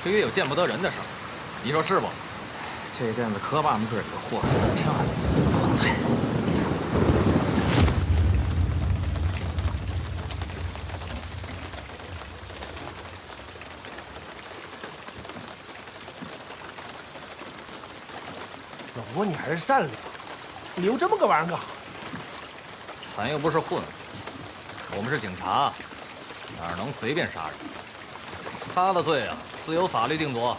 却也有见不得人的事儿，你说是不？这阵子可把我们哥几个祸害够呛，孙子！老伯，你还是善良，你留这么个玩意儿干啥？咱又不是混混，我们是警察，哪能随便杀人？他的罪啊，自有法律定夺。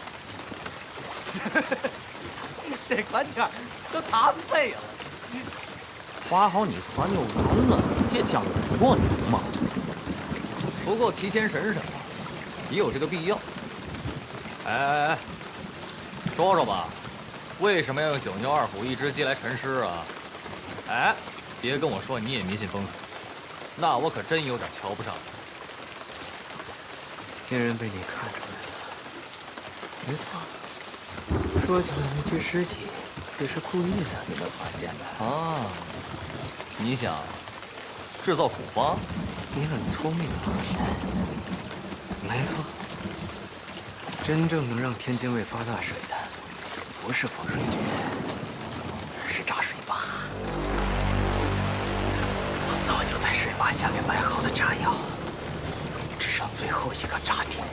这款天儿都他们废了。划好你船就完了，这江不过你嘛。不过提前审审吧，也有这个必要。哎，说说吧，为什么要用九牛二虎一只鸡来沉尸啊？哎，别跟我说你也迷信风水，那我可真有点瞧不上你。竟然被你看出来了，没错。说起来，那具尸体也是故意让你们发现的啊！你想制造恐慌？你很聪明啊，神。没错，真正能让天津卫发大水的，不是风水局，而是炸水坝。我早就在水坝下面埋好了炸药，只剩最后一个炸点。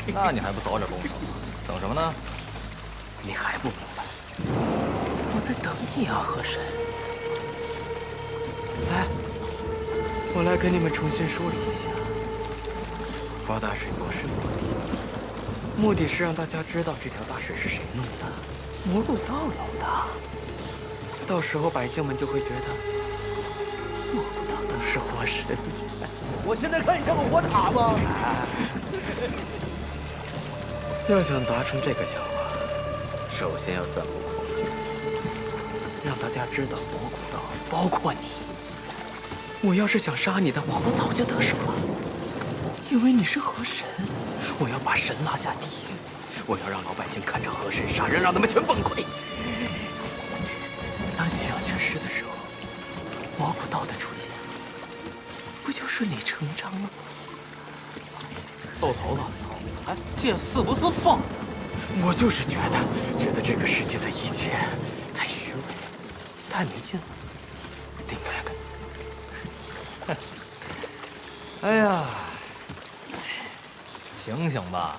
那你还不早点动手？等什么呢？你还不明白？我在等你啊，河神。来，我来给你们重新梳理一下。发大水不是目的是让大家知道这条大水是谁弄的，蘑菇道弄的。到时候百姓们就会觉得蘑菇道都是活神仙。我现在看你像个活塔吗？要想达成这个效果，首先要散布恐惧，让大家知道蘑菇道包括你。我要是想杀你的话，我早就得手了，因为你是河神。我要把神拉下地狱，我要让老百姓看着河神杀人，让他们全崩溃。当夕阳缺失的时候，蘑菇道的出现，不就顺理成章了吗？豆头子，哎，这是不是疯？我就是觉得这个世界的一切太虚伪，太没劲了，顶开开。哎呀，醒醒吧，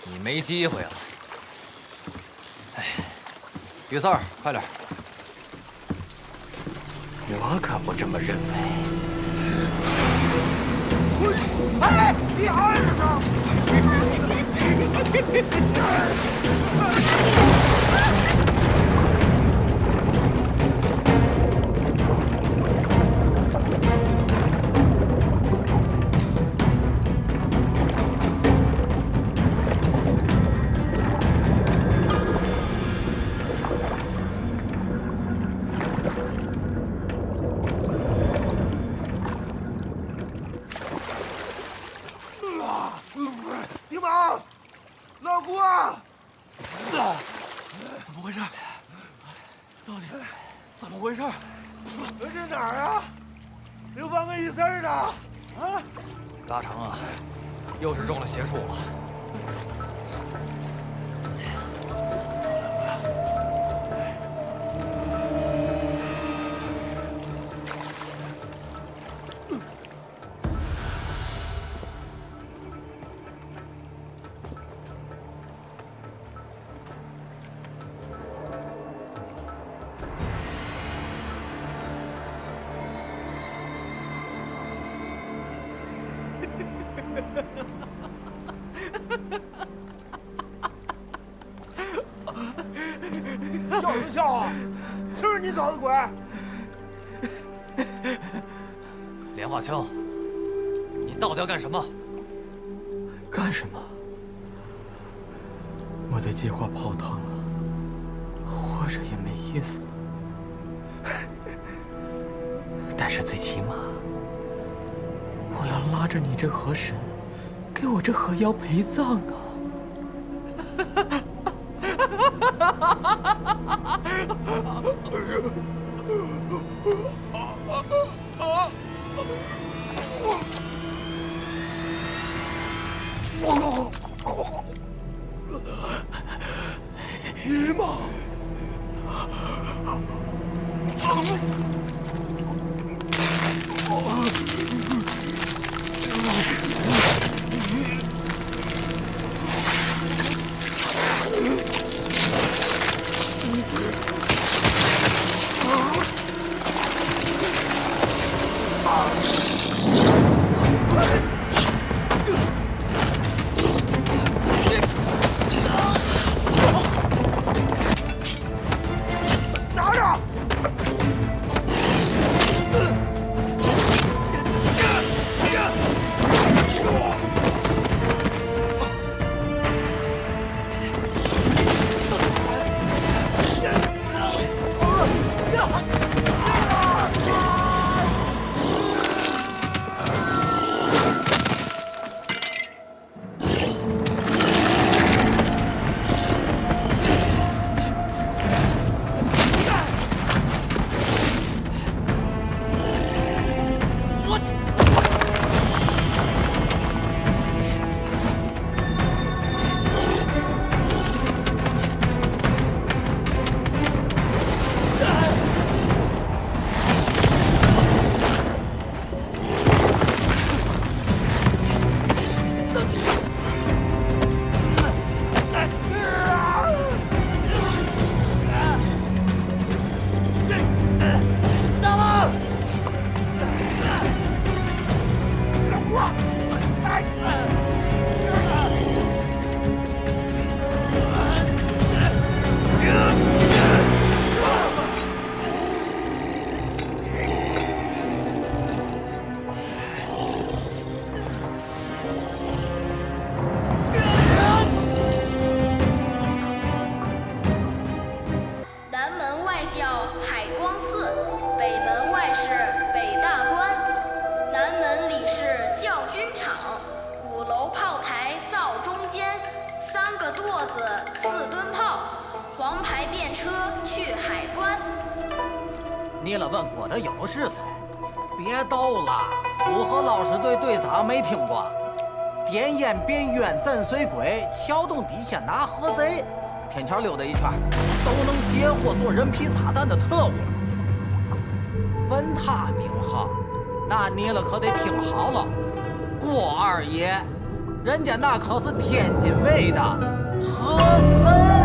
你没机会了。哎，于三儿，快点！我可不这么认为。哎，你儿丁毛，老郭，怎么回事？到底怎么回事？这哪儿啊？刘芳跟于四儿呢？啊？大成啊，又是中了邪术了。笑什么笑啊？是不是你搞的鬼？莲花清，你到底要干什么？干什么？我的计划泡汤了，活着也没意思了。但是最起码，我要拉着你这河神，给我这河妖陪葬啊！你妈！拿着！南门外叫海光寺，北门外是北大关，南门里是教军场，5楼炮台灶中间，3个垛子4吨炮，黄牌电车去海关。你了问过的有事噻，别逗了，我和老师队队长没听过。点烟变冤震水鬼，撬动地下拿河贼，天桥溜达一圈，都能接获做人皮炸弹的特务。问他名号，那你了可得听好了，郭二爷，人家那可是天津卫的和珅。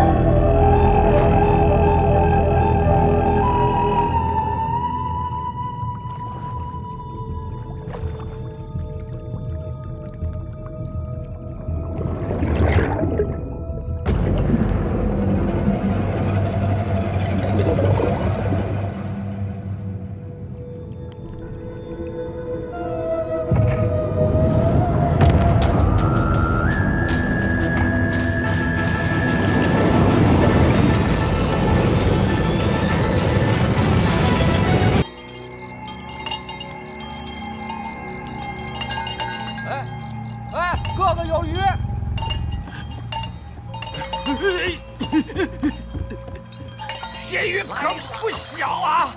哥哥有余。这鱼可不小啊！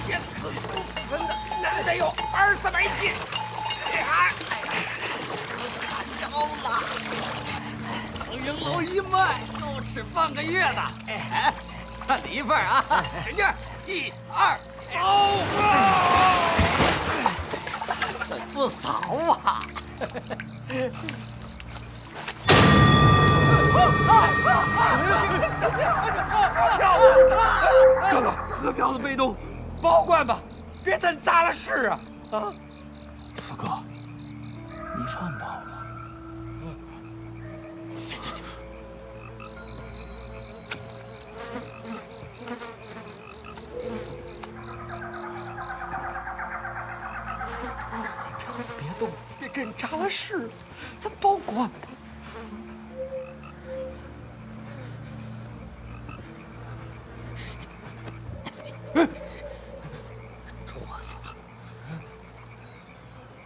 这4寸的，那得有20-300斤。看着了，等人老一卖，够吃半个月的。哎，算你一份啊！使劲，1、2，走！不少啊！哥哥，河漂子被动，保管吧，别真砸了事啊！啊！四哥，你犯到了。漂子别动，别真砸了事，咱保管吧。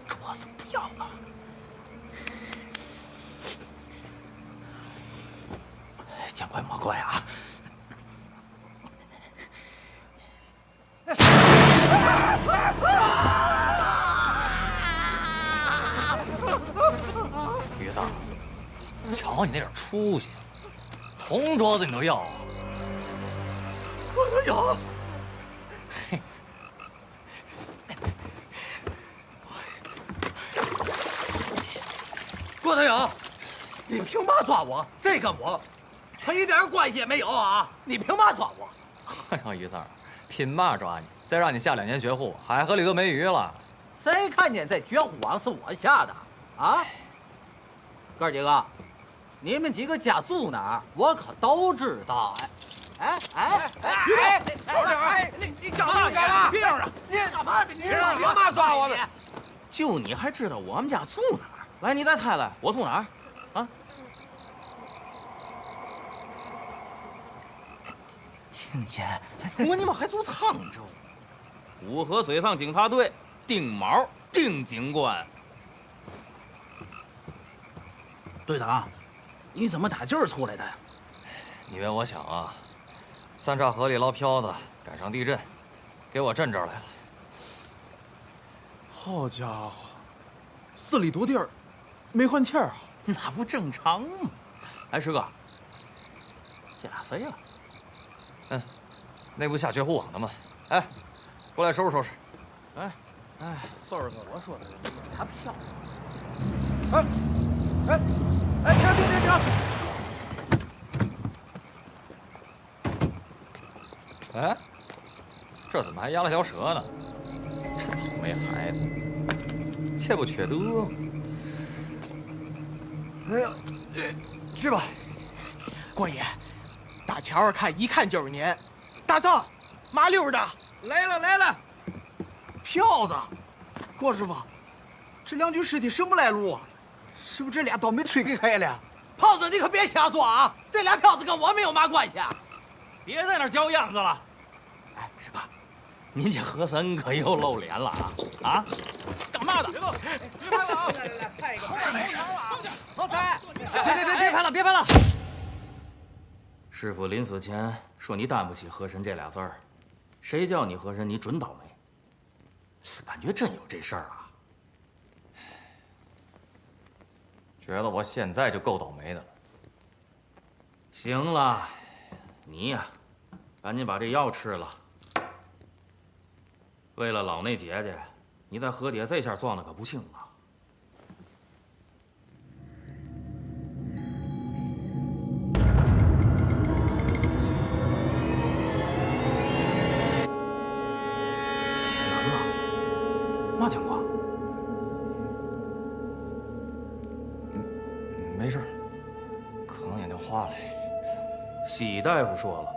桌子不要了。见怪莫怪啊！好你那点出息，铜镯子你都要啊？我都有。郭德勇，你凭嘛抓我？这跟我可一点关系也没有啊！你凭嘛抓我？哎呀，于三儿，凭嘛抓你？再让你下2年绝户，海河里都没鱼了。谁看见这绝户网是我下的啊？哥几个，你们几个家住哪儿？我可都知道。你干嘛？你干嘛？别嚷嚷！你干嘛？你凭嘛抓我们？就你还知道我们家住哪儿？来，你再猜猜，我住哪儿？啊？听见？我你妈还住沧州？五河水上警察队，丁毛，丁警官。队长，你怎么打劲儿出来的？你以为我想啊？三岔河里捞漂子，赶上地震，给我震这儿来了。好家伙，4里多地儿，没换气儿啊！那不正常吗？哎，师哥，家谁了？那不下绝户网的吗？哎，过来收拾收拾。哎，收拾收拾。我说的拿票。停！哎，这怎么还压了条蛇呢？倒霉孩子，切不缺德。哎呀，去吧。郭爷，大桥上看一看就是您。大嫂，麻溜的。来了，票子。郭师傅，这2具尸体什么来路啊？是不是这俩倒霉催给开了？胖子，你可别瞎说啊！这俩票子跟我没有嘛关系啊！别在那叫样子了。哎，师哥，您这和珅可又露脸了啊！啊？干嘛的？别拍了啊！来，拍一个，没事啊！老三，别拍了，别拍了！师傅临死前说你担不起和珅这俩字儿，谁叫你和珅你准倒霉？是感觉真有这事儿啊？觉得我现在就够倒霉的了。行了，你呀，赶紧把这药吃了。为了老那姐姐，你在河底这下撞的可不轻啊！完了，嘛情况？没事，可能眼睛花了。西医大夫说了，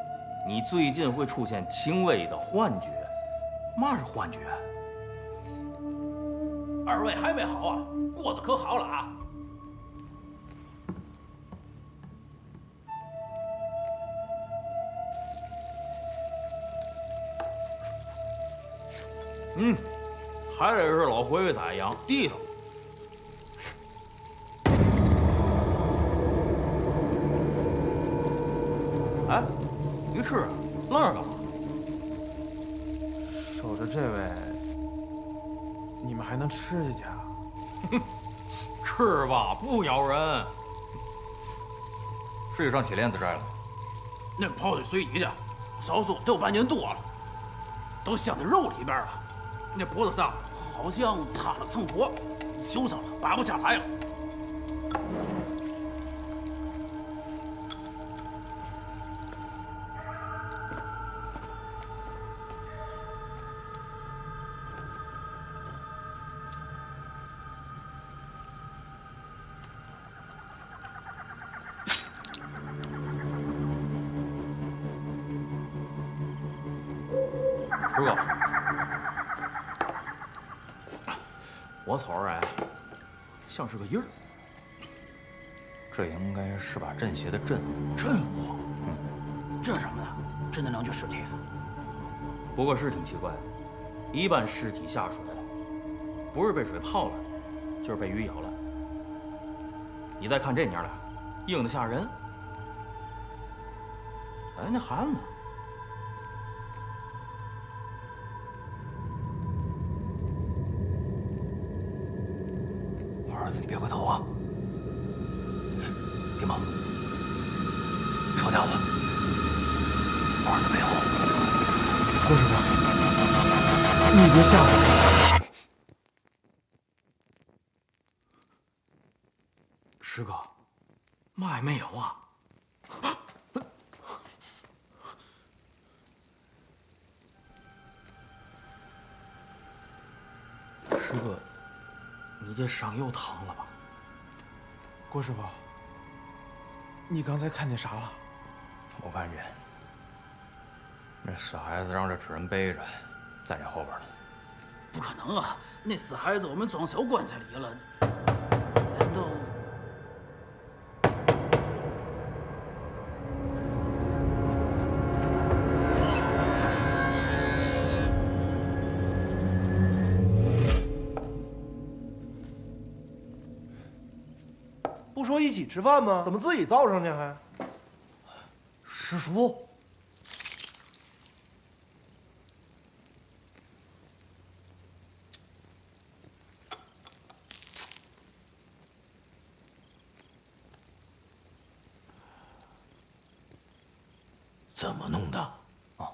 你最近会出现轻微的幻觉。嘛是幻觉？二位还没好啊？锅子可好了啊！还得是老回味仔一样地道。哎，你吃啊？愣着干嘛？守着这位，你们还能吃下去啊？吃吧，不咬人。是去上铁链子摘了。那泡在水底下，少说都有半年多了，都镶在肉里边了。那脖子上好像插了层火，锈上了，拔不下来了。师哥，我瞅着哎，像是个印儿。这应该是把镇邪的镇。镇火？这是什么呢？真的2具尸体？不过是挺奇怪的，一般尸体下水，不是被水泡了，就是被鱼咬了。你再看这娘俩，硬得吓人。哎，那孩子呢？儿子，你别回头啊！丁茂，抄家伙，儿子没有。郭师傅，你别吓唬我。师哥，嘛也没有啊。师哥，你这伤又疼了吧？郭师傅，你刚才看见啥了？我看见那死孩子让这纸人背着，在这后边呢。不可能啊！那死孩子我们装小棺材里了，难道？不说一起吃饭吗？怎么自己造上去还？师叔，怎么弄的？啊，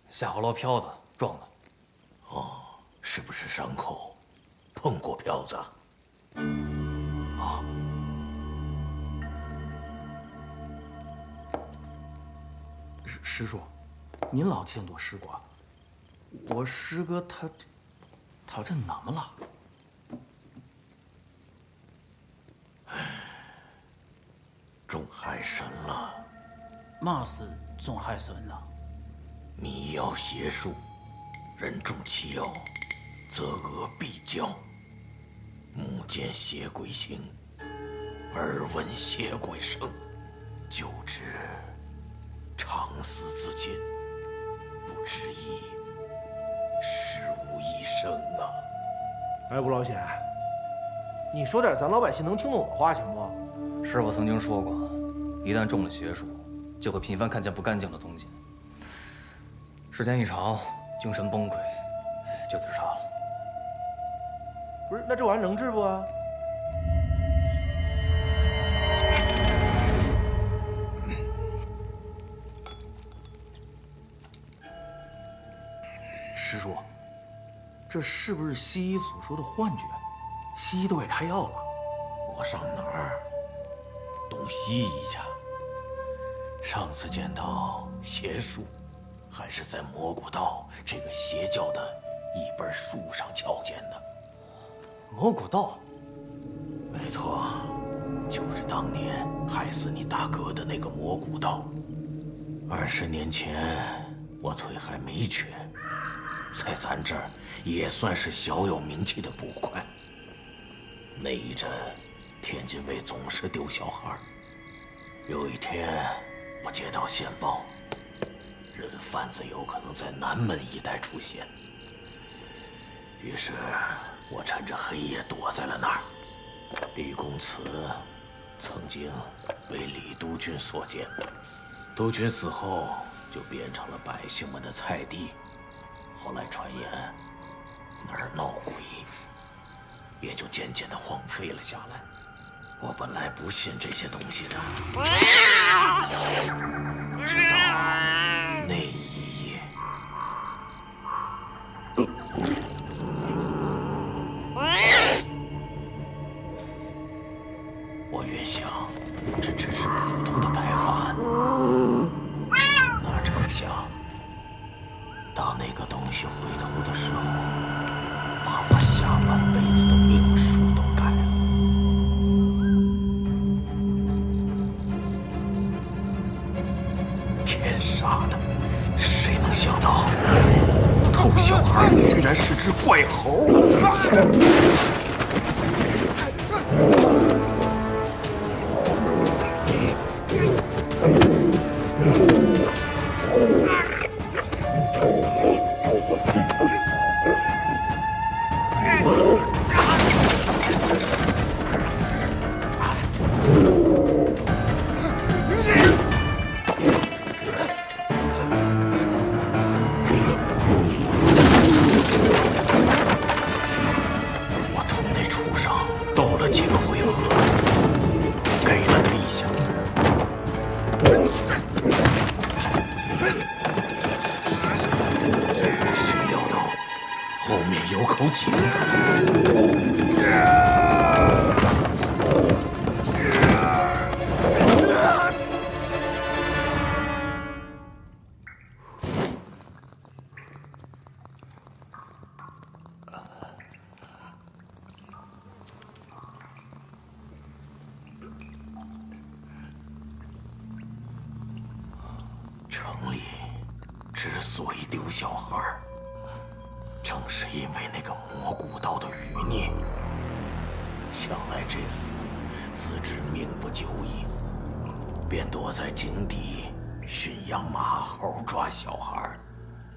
下河捞漂子撞的。哦，是不是伤口碰过漂子？啊。师叔，您老见多识广，我师哥他这怎么了？中害神了。嘛是中害神了？迷药邪术，人中其药，则恶必骄。目见邪鬼行，耳闻邪鬼声，就知长死自尽，不知亦实无一生啊！哎，吴老显，你说点咱老百姓能听懂的话行不？师傅曾经说过，一旦中了邪术，就会频繁看见不干净的东西。时间一长，精神崩溃，就自杀了。不是，那这玩意儿能治不啊？师叔，这是不是西医所说的幻觉？西医都给开药了。我上哪儿懂西医去？上次见到邪术，还是在蘑菇道这个邪教的一本书上瞧见的。蘑菇道？没错，就是当年害死你大哥的那个蘑菇道。20年前，我腿还没瘸，在咱这儿也算是小有名气的捕快。那一阵，天津卫总是丢小孩。有一天，我接到线报，人贩子有可能在南门一带出现。于是，我趁着黑夜躲在了那儿。李公祠曾经为李督军所建，督军死后就变成了百姓们的菜地。后来传言那儿闹鬼，也就渐渐地荒废了下来。我本来不信这些东西的，直到那一夜。我原想这只是普通的排寒，哪成想，当那个东西回头的时候，把我下半辈子的命数都改了。天杀的，谁能想到偷小孩的居然是只怪猴？我同那畜生斗了几个回合，给了他一下。有口井。城里之所以丢小孩，正是因为那个魔古道的余孽。想来这厮自知命不久矣，便躲在井底驯养马猴抓小孩。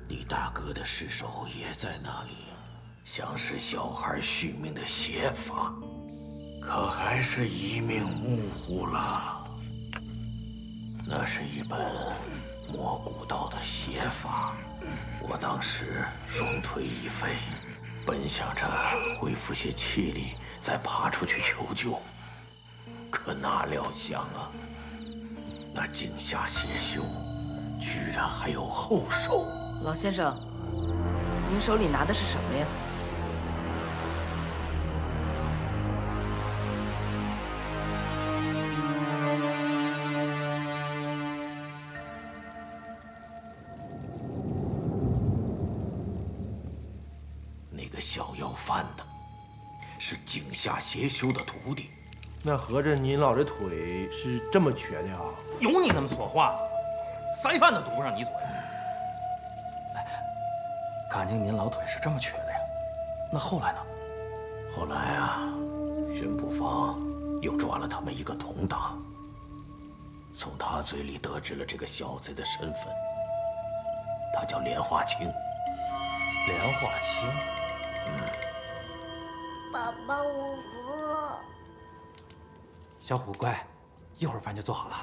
李大哥的尸首也在那里，想使小孩续命的邪法，可还是一命呜呼了。那是一本魔古道的邪法，我当时双腿已废，本想着恢复些气力，再爬出去求救，可哪料想啊，那井下邪修居然还有后手。老先生，您手里拿的是什么呀？那个小要饭的，是井下邪修的徒弟。那合着您老这腿是这么瘸的啊？有你那么说话？塞饭都堵不上你嘴。感情您老腿是这么瘸的呀？那后来呢？后来啊，巡捕房又抓了他们一个同党，从他嘴里得知了这个小贼的身份，他叫莲花清。莲花清。爸爸，我饿。小虎乖，一会儿饭就做好了。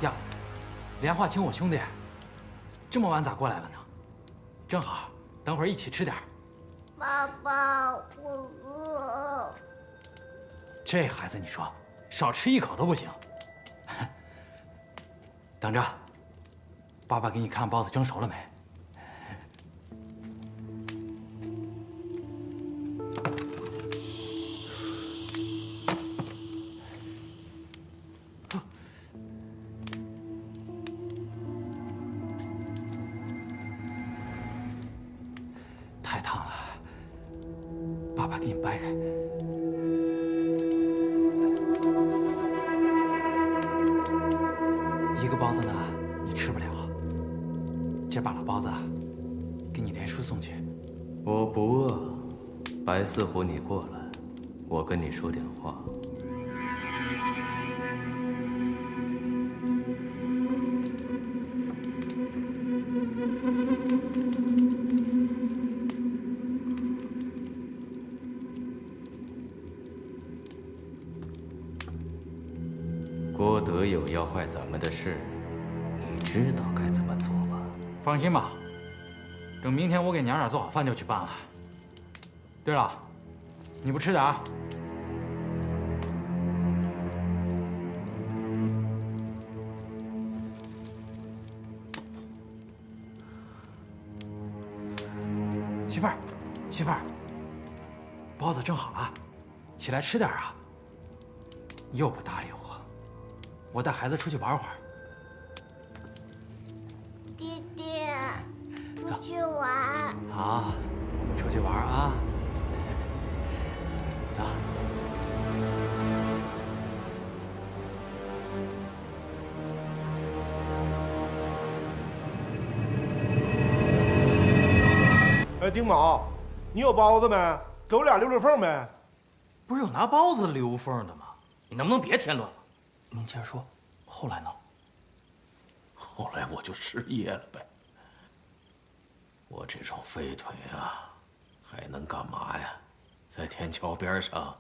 呀，莲花清我兄弟，这么晚咋过来了呢？正好，等会儿一起吃点儿。爸爸，我饿。这孩子，你说少吃一口都不行。等着，爸爸给你看包子蒸熟了没？太烫了，爸爸给你掰开。一个包子呢，你吃不了。这把老包子，给你连叔送去。我不饿，白四虎，你过来，我跟你说点话。郭德友要坏咱们的事，你知道该怎么做吧？放心吧，等明天我给娘俩做好饭就去办了。对了，你不吃点儿？媳妇儿，媳妇儿，包子蒸好了，起来吃点啊！又不搭理我，我带孩子出去玩会儿。弟弟，出去玩。好，出去玩啊！走。哎，丁某，你有包子没？给我俩溜溜缝呗。不是有拿包子溜缝的吗？你能不能别添乱了？您接着说，后来呢？后来我就失业了呗。我这种废腿啊，还能干嘛呀？在天桥边上，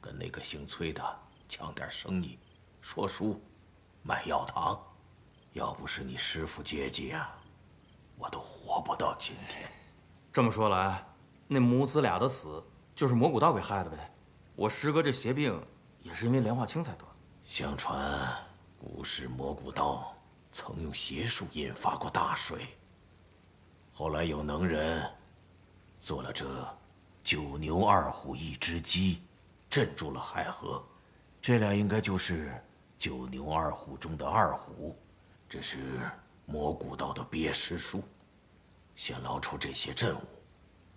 跟那个姓崔的抢点生意，说书，卖药糖。要不是你师傅接济啊，我都活不到今天。这么说来，那母子俩的死就是魔古道给害的呗？我师哥这邪病也是因为莲花清才得。相传，古时蘑菇道曾用邪术引发过大水，后来有能人做了这9牛2虎1只鸡，镇住了海河。这俩应该就是9牛2虎中的2虎，这是蘑菇道的憋尸术。先捞出这些阵物，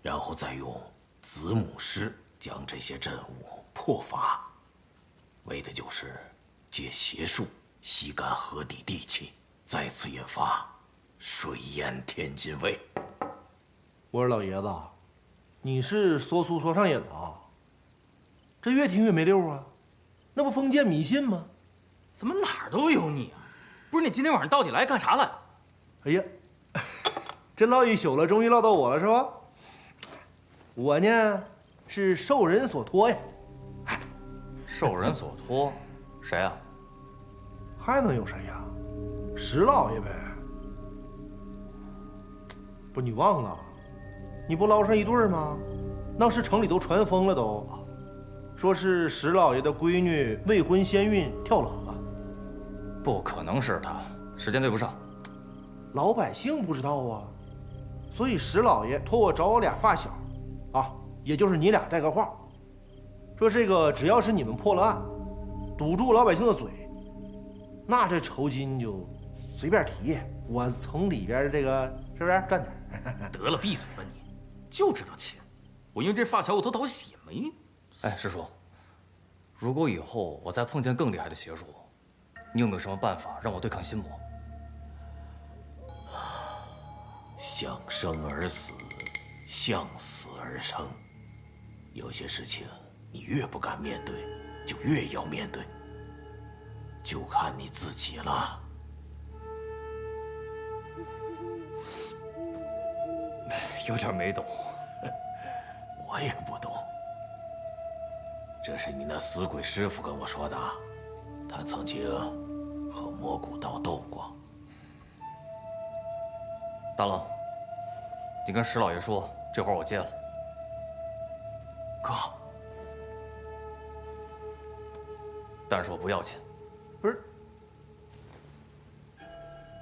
然后再用子母尸将这些阵物破法，为的就是借邪术吸干河底地气，再次引发水淹天津卫。我说老爷子，你是说书说上瘾了啊？这越听越没溜啊！那不封建迷信吗？怎么哪儿都有你啊？不是你今天晚上到底来干啥了？哎呀，这唠一宿了，终于唠到我了是吧？我呢是受人所托呀。受人所托，谁啊？还能有谁呀？石老爷呗。不是你忘了，你不捞上一对吗？那是城里都传疯了都，说是石老爷的闺女未婚先孕跳了河。不可能是他，时间对不上。老百姓不知道啊，所以石老爷托我找我俩发小，啊，也就是你俩带个话，说这个只要是你们破了案，堵住老百姓的嘴，那这酬金就随便提，我从里边这个是不是赚点？得了，闭嘴吧你，就知道钱。我因为这发小我都倒血霉。哎，师叔，如果以后我再碰见更厉害的邪术，你有没有什么办法让我对抗心魔？向生而死，向死而生。有些事情你越不敢面对，就越要面对，就看你自己了。有点没懂。我也不懂。这是你那死鬼师傅跟我说的，他曾经和蘑菇道斗过。大郎，你跟石老爷说，这活我接了。哥，但是我不要钱。不是，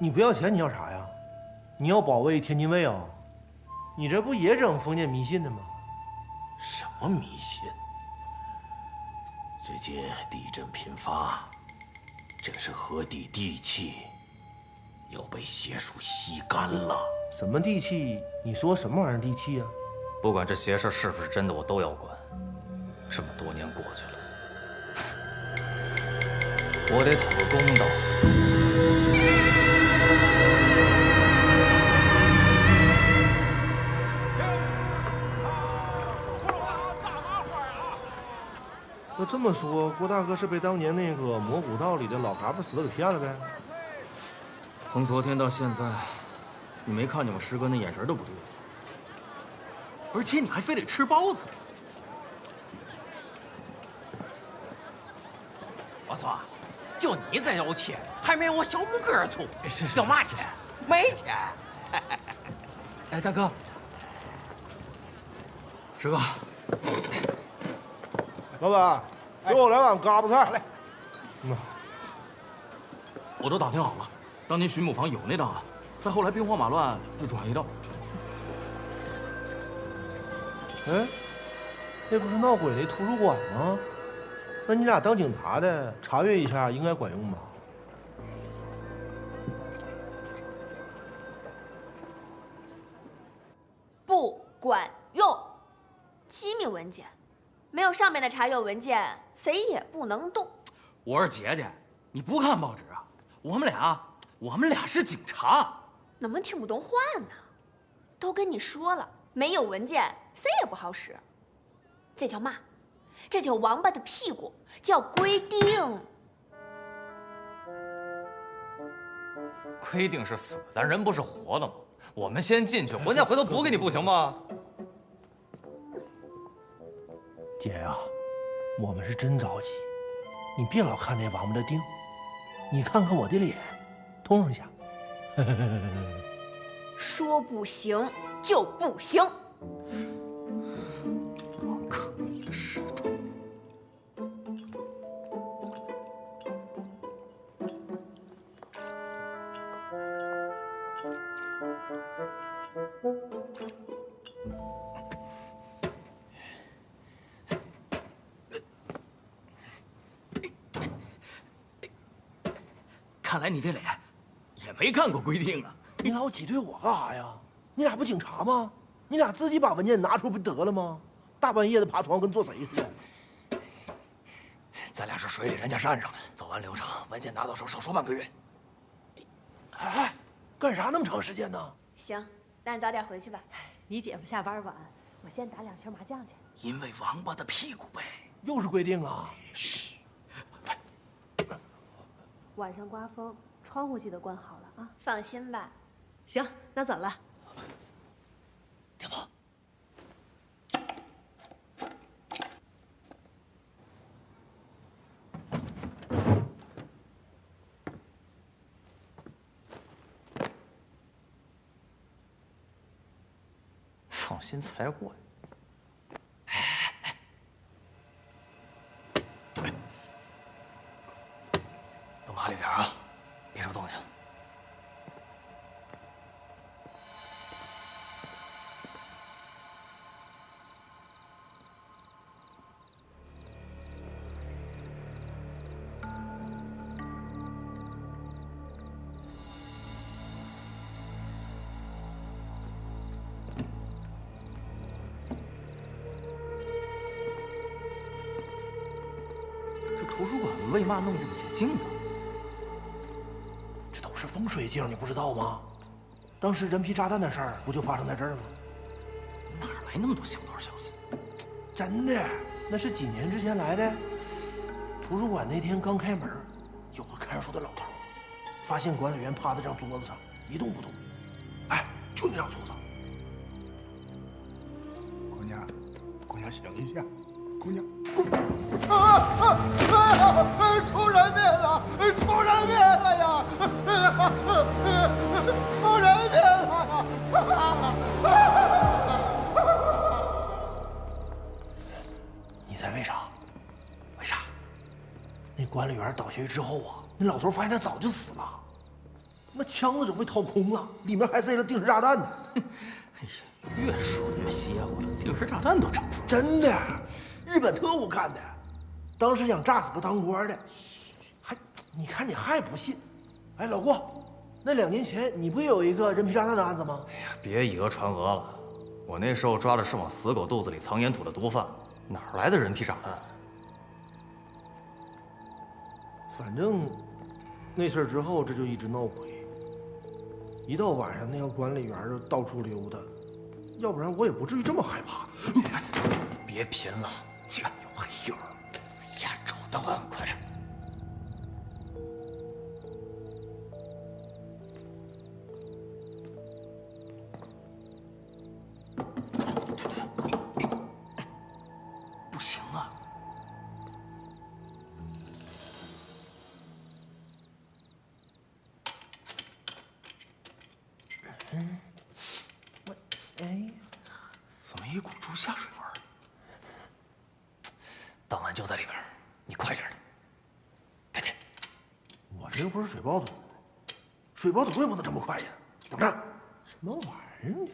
你不要钱，你要啥呀？你要保卫天津卫啊？你这不也整封建迷信的吗？什么迷信？最近地震频发，这是河底地气要被邪术吸干了。什么地气？你说什么玩意儿地气啊？不管这邪事是不是真的，我都要管。这么多年过去了，我得讨个公道。那这么说，郭大哥是被当年那个蘑菇道里的老嘎巴死的给骗了呗？从昨天到现在，你没看见我师哥那眼神都不对，而且你还非得吃包子。我说，就你这有钱，还没我小拇哥粗。要嘛钱？没钱。哎，大哥，师哥，老板，给我来碗嘎巴菜。来。我都打听好了，当年巡捕房有那档案，再后来兵荒马乱就转移到。哎，那不是闹鬼那图书馆吗？那你俩当警察的，查阅一下应该管用吧？不管用，机密文件，没有上面的查阅文件，谁也不能动。我说姐姐，你不看报纸啊？我们俩是警察，能不能听不懂话呢？都跟你说了，没有文件，谁也不好使。这叫嘛？这叫王八的屁股，叫规定。规定是死，咱人不是活的吗？我们先进去，文件回头补给你不行吗？姐呀，我们是真着急，你别老看那王八的腚，你看看我的脸，通上下。说不行就不行。可你的石头！来你这脸，也没看过规定啊。你老挤兑我干啥呀？你俩不警察吗？你俩自己把文件拿出不得了吗？大半夜的爬床跟做贼似的。咱俩是水里人家山上的，走完流程，文件拿到手少说半个月。哎，干啥那么长时间呢？行，那你早点回去吧。你姐夫下班晚，我先打2圈麻将去。因为王八的屁股呗。又是规定啊！嘘。晚上刮风，窗户记得关好了啊。放心吧。行，那走了。天宝。放心才怪。都麻利点啊，别出动静。图书馆为嘛弄这么些镜子？这都是风水镜，你不知道吗？当时人皮炸弹的事儿不就发生在这儿吗？哪来那么多小道消息？真的，那是几年之前来的。图书馆那天刚开门，有个看书的老头，发现管理员趴在这张桌子上一动不动。哎，就那张桌子。姑娘，姑娘醒一下，姑娘。出人命了！出人命了呀！出人命了！你猜为啥？为啥？那管理员倒下去之后啊，那老头发现他早就死了，那枪子都被掏空了，里面还塞着定时炸弹呢。哎呀，越说越邪乎了，定时炸弹都整出来。真的，日本特务干的。当时想炸死个当官的，你看你还不信？哎，老郭，那2年前你不也有一个人皮炸弹的案子吗？哎呀，别以讹传讹了，我那时候抓的是往死狗肚子里藏烟土的毒贩，哪来的人皮炸弹？反正那事儿之后，这就一直闹鬼。一到晚上，那个管理员就到处溜达，要不然我也不至于这么害怕。别贫了，起来，有黑影。呀，瞅得稳，快点！不行啊！怎么一股猪下水味儿？档案就在里边，你快点的，赶紧！我这又不是水爆土，水爆土也不能这么快呀！等着，什么玩意儿？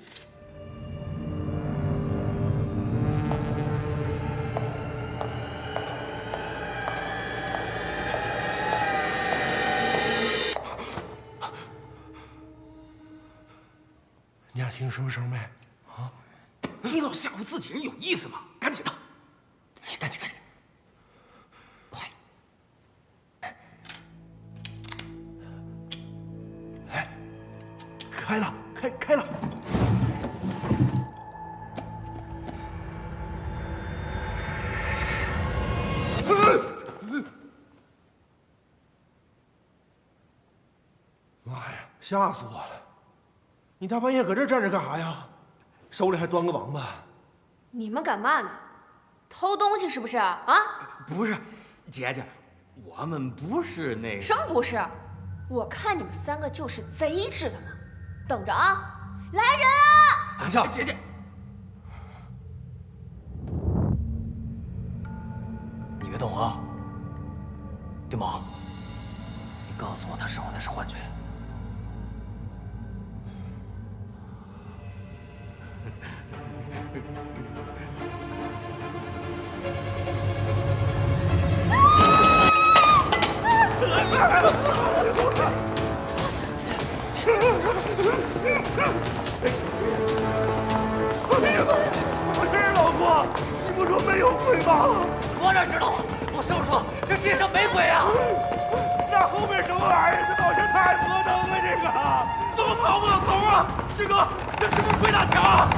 你俩听什么声没？啊！你老吓唬自己人有意思吗？赶紧的！哎，赶紧！快！哎，开了！开了！妈呀，吓死我了！你大半夜搁这站着干啥呀？手里还端个王八。你们干嘛呢？偷东西是不是啊？不是，姐姐，我们不是那个。什么不是？我看你们3个就是贼，知道吗？等着啊！来人啊！等一下，姐姐。你别动啊！丁某，你告诉我他生活的是幻觉。啊！有鬼吗？我哪知道啊！我师傅说这世界上没鬼啊！那后面什么玩意儿？这倒是太摩登了，这个怎么跑不了头啊？师哥，这是不是鬼打墙啊？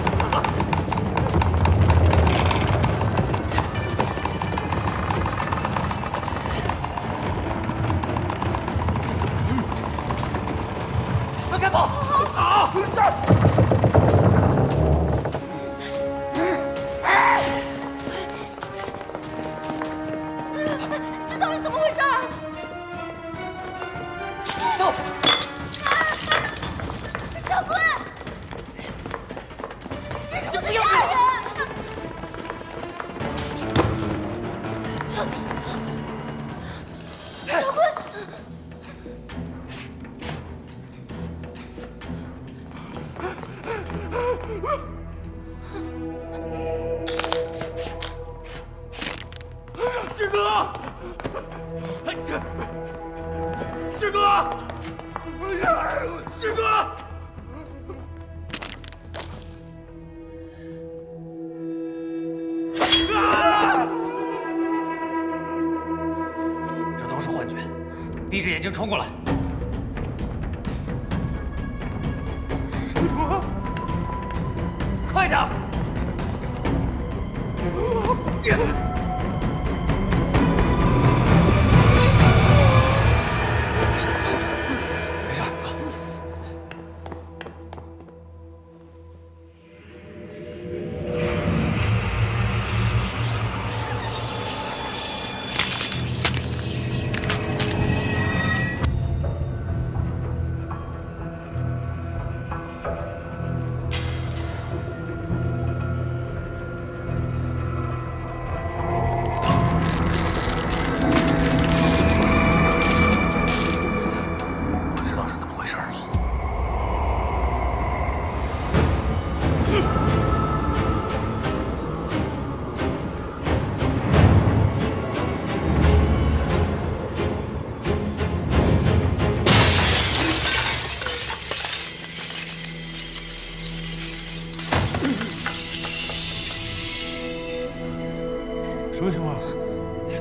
分开跑！好，这到底怎么回事啊？走！小龟，这是我的家人。小龟。师哥，师哥，师哥，这都是幻觉，闭着眼睛冲过来。师哥，快点！没事儿。知道是怎么回事了。什么情况？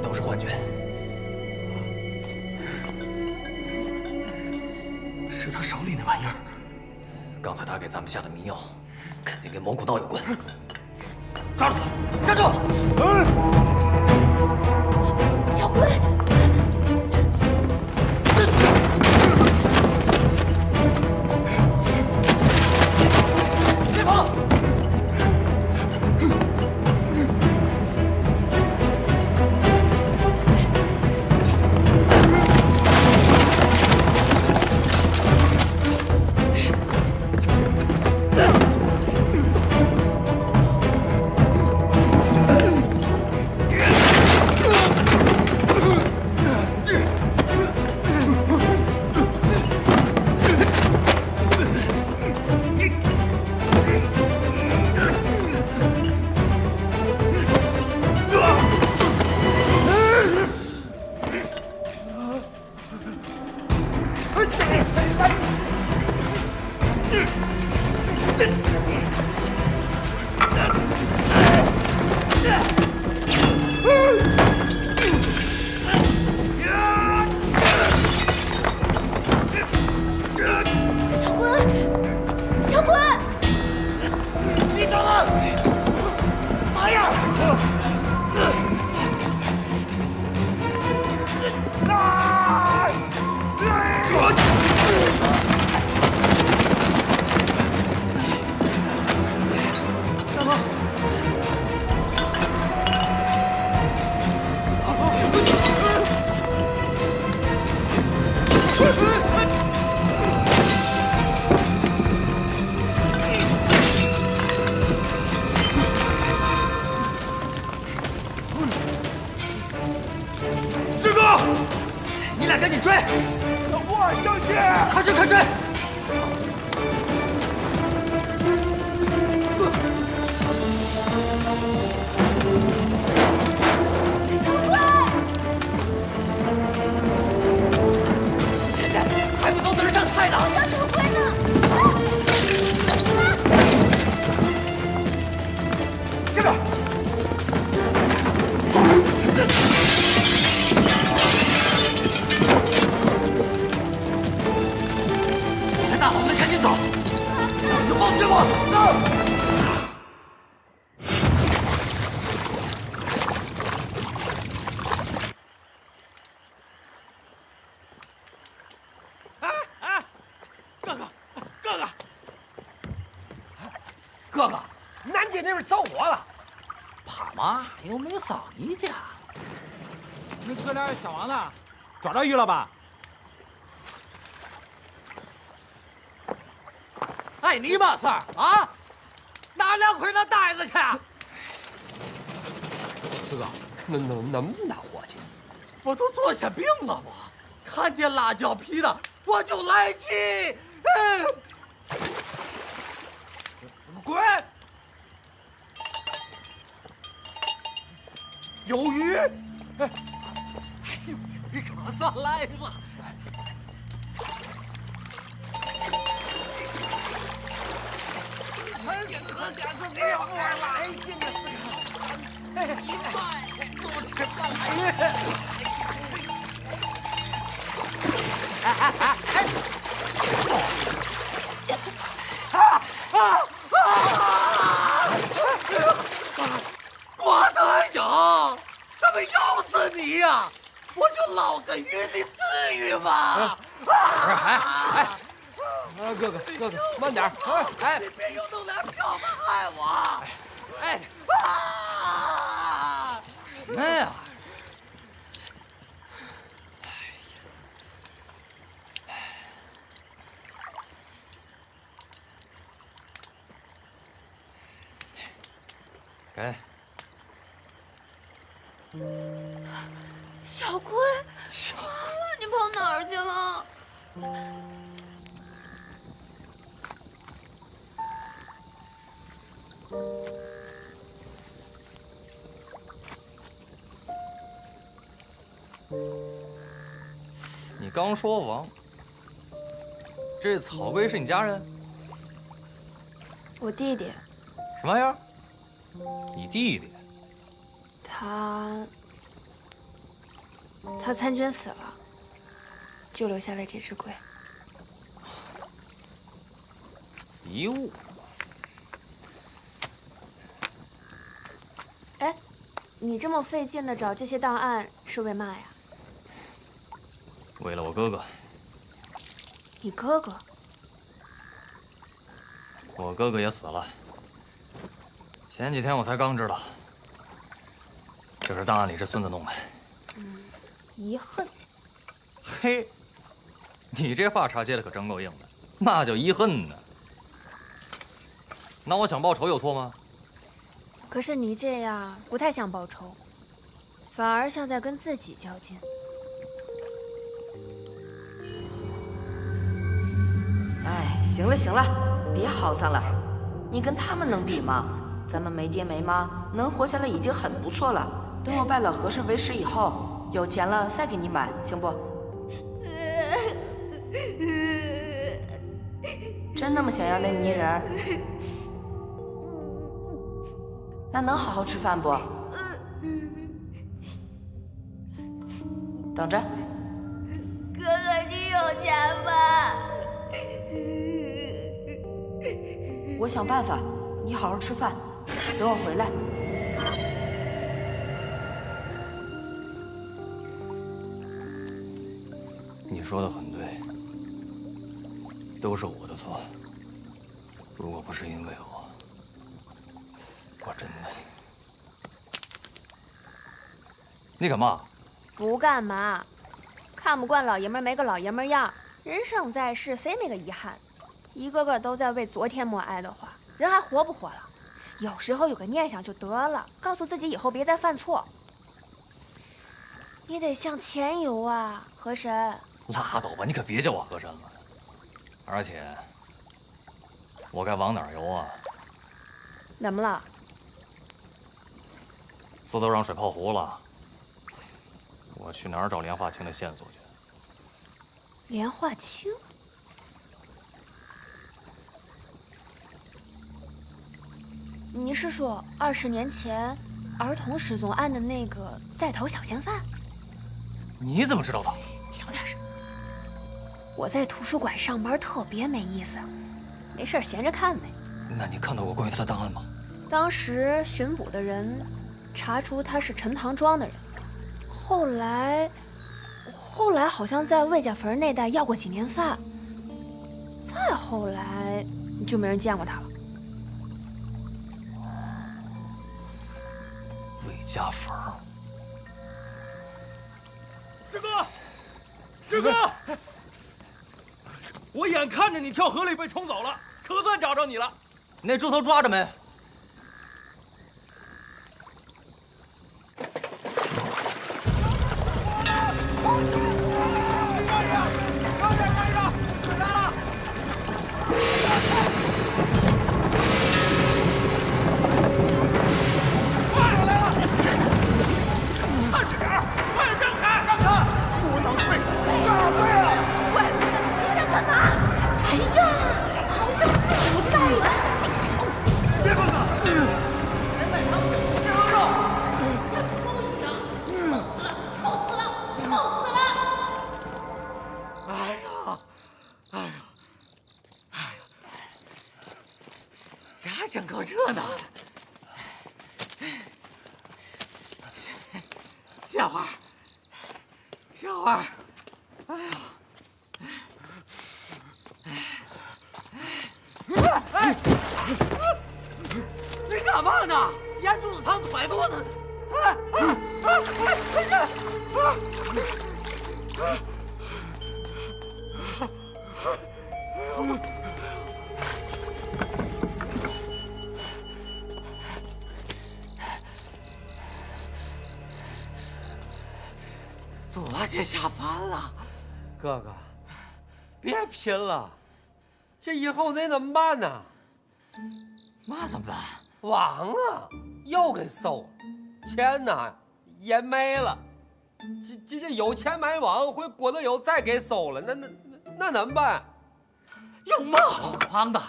都是幻觉。是他手里那玩意儿。刚才他给咱们下的迷药，肯定跟蘑菇道有关。抓住他！站住！小龟，别跑！小龟，小龟，你等等！哎呀！大哥，师哥，你俩赶紧追！我相信。快追，快追！小龟，姐姐，还不走，在这站菜呢！小小龟呢？这边。我们赶紧走！小豹，追我，走！哥哥，南街那边着火了，怕嘛又没烧你家。你哥俩小王呢？抓到鱼了吧？哎，你嘛事儿啊？拿2捆那袋子去。四哥，能那么大火气？我都做下病了，我看见辣椒皮的我就来气。滚！有鱼！哎呦，你可算来了！赶着这活来劲啊，四哥！哎，多吃半拉鱼！郭队长，怎么又是你呀？我就捞个鱼，你至于吗？哥哥，慢点！哎，你别又弄俩票子害我！哎，什么呀？给。小龟，你跑哪儿去了？你刚说王，这草龟是你家人？我弟弟。什么玩意儿？你弟弟？他参军死了，就留下了这只龟。遗物。哎，你这么费劲的找这些档案是为嘛呀？为了我哥哥。你哥哥？我哥哥也死了。前几天我才刚知道，这是档案里这孙子弄的。遗恨。嘿，你这话茬接的可真够硬的，那叫遗恨呢。那我想报仇有错吗？可是你这样不太像报仇，反而像在跟自己较劲。哎，行了行了，别嚎丧了，你跟他们能比吗？咱们没爹没妈，能活下来已经很不错了。等我拜老和尚为师以后，有钱了再给你买，行不？真那么想要那泥人儿？那能好好吃饭不？等着。哥哥，你有钱吗？我想办法，你好好吃饭，等我回来。你说的很对，都是我的错。如果不是因为我真的……你干嘛？不干嘛，看不惯老爷们没个老爷们样。人生在世，谁没个遗憾？一个个都在为昨天默哀的话，人还活不活了？有时候有个念想就得了，告诉自己以后别再犯错。你得向前游啊，河神。拉倒吧，你可别叫我河神了。而且，我该往哪儿游啊？怎么了？字都让水泡糊了。我去哪儿找莲花清的线索去？莲花清？你是说20年前儿童失踪案的那个在逃小嫌犯？你怎么知道的？小点声。我在图书馆上班特别没意思，没事闲着看呗。那你看到过关于他的档案吗？当时巡捕的人查出他是陈塘庄的人，后来好像在魏家坟那带要过几年饭，再后来就没人见过他了。魏家坟。师哥，师哥，我眼看着你跳河里被冲走了，可算找着你了。那猪头抓着没？真够热闹的。小花，小花，哎呀！哎，你干嘛呢？眼珠子疼，腿肚子。猪八戒下凡了，哥哥，别拼了，这以后得怎么办呢？嘛怎么办？网啊，又给收了，钱呢也没了。这有钱买网，回郭德友再给收了，那怎么办？有嘛好慌的？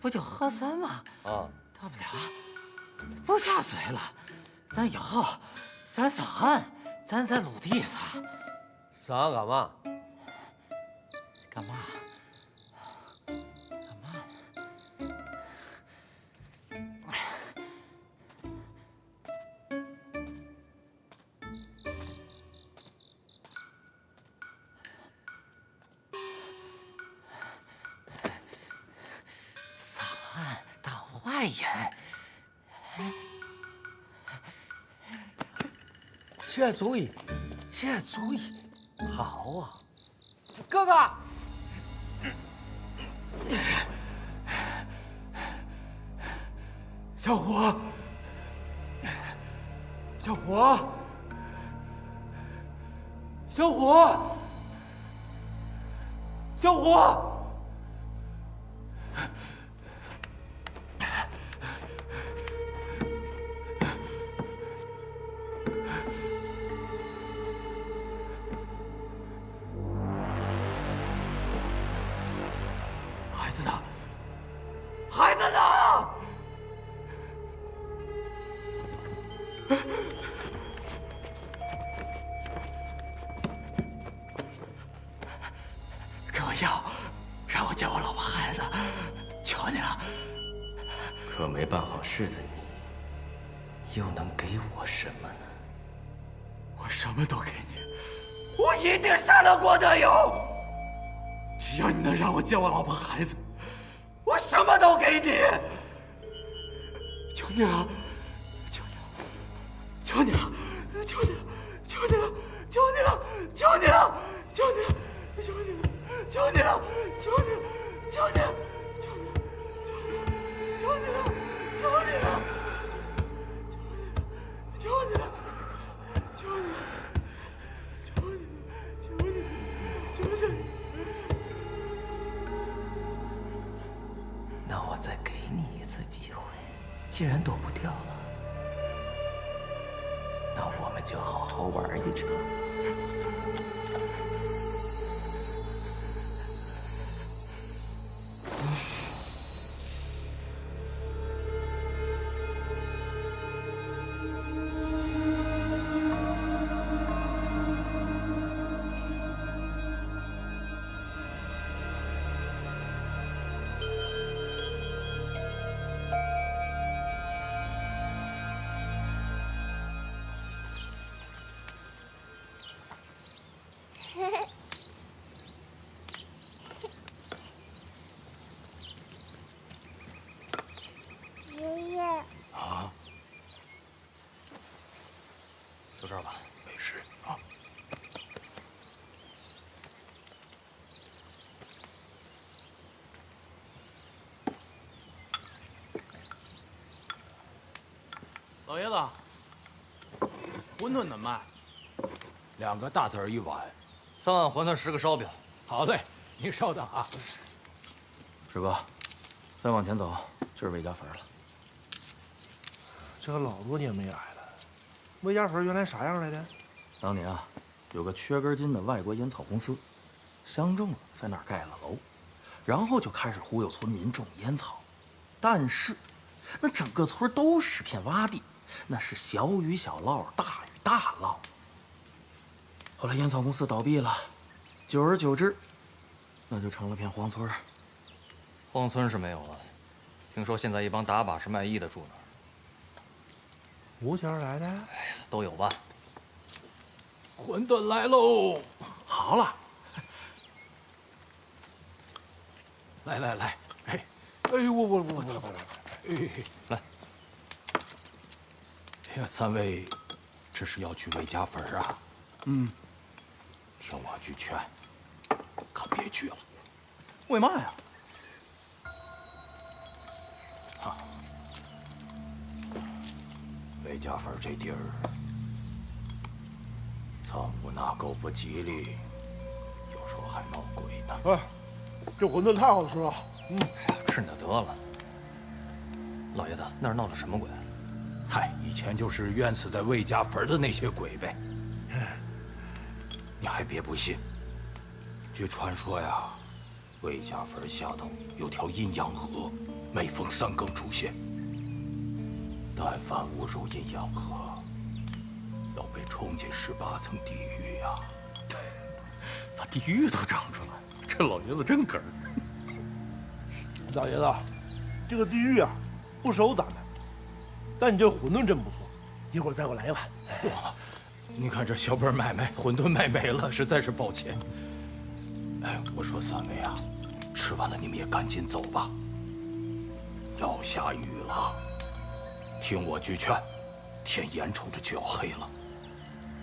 不就河参吗？啊，大不了不下水了，咱以后咱上岸，咱在陆地上。上岸干嘛？干嘛？干嘛？上岸当坏人。这主意，这主意好啊！哥哥，小虎，小虎，小虎，小虎。孩子呢？孩子呢？给我药，让我见我老婆孩子，求你了。可没办好事的你，又能给我什么呢？我什么都给你，我一定杀了郭德友。只要你能让我见我老婆孩子，我什么都给你。求你了，求你了，求你了，求你了，求你了，求你了，求你了，求你了，求你了，求你了，求你了，求你了，求你了，求你了，求你了，求你了，求你了，求你了，求你了，求你了。那我再给你一次机会，既然躲不掉了，那我们就好好玩一场。老爷子，馄饨怎么卖？2个大子儿1碗，3碗馄饨10个烧饼。好嘞，您稍等啊。师哥，再往前走就是魏家坟了。这老多年没来了，魏家坟原来啥样来的？当年啊，有个缺根筋的外国烟草公司，乡政在那儿盖了楼，然后就开始忽悠村民种烟草。但是，那整个村都是片洼地，那是小雨小涝，大雨大涝。后来烟草公司倒闭了，久而久之，那就成了片荒村。荒村是没有了，听说现在一帮打把式卖艺的住那儿。无钱来的？哎呀，都有吧。馄饨来喽！好了，来，哎，哎呦，我来。哎呀，3位，这是要去魏家坟啊？嗯。听我句劝，可别去了。为嘛呀？啊，魏家坟这地儿，藏污纳垢不吉利，有时候还闹鬼呢。哎，这馄饨太好吃了。吃你就得了。老爷子，那儿闹的什么鬼？嗨，以前就是冤死在魏家坟的那些鬼呗。你还别不信，据传说呀，魏家坟下头有条阴阳河，每逢3更出现。但凡误入阴阳河，要被冲进18层地狱呀！把地狱都整出来，这老爷子真梗儿。老爷子，这个地狱啊，不收咱们，但你这馄饨真不错，一会儿再给我来一碗。哇！你看这小本买卖，馄饨卖没了，实在是抱歉。哎，我说3位啊，吃完了你们也赶紧走吧，要下雨了。听我句劝，天眼瞅着就要黑了，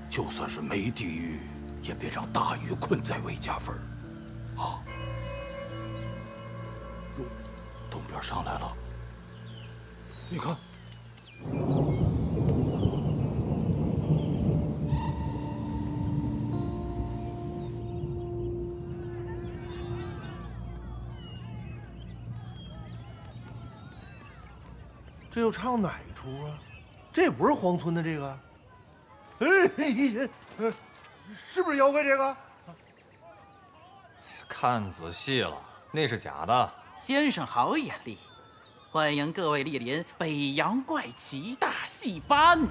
就算是没地狱，也别让大雨困在魏家坟啊！哟，东边上来了，你看。这又唱哪一出啊？这也不是荒村的这个，是不是妖怪这个？看仔细了，那是假的。先生好眼力，欢迎各位莅临北洋怪奇大戏班。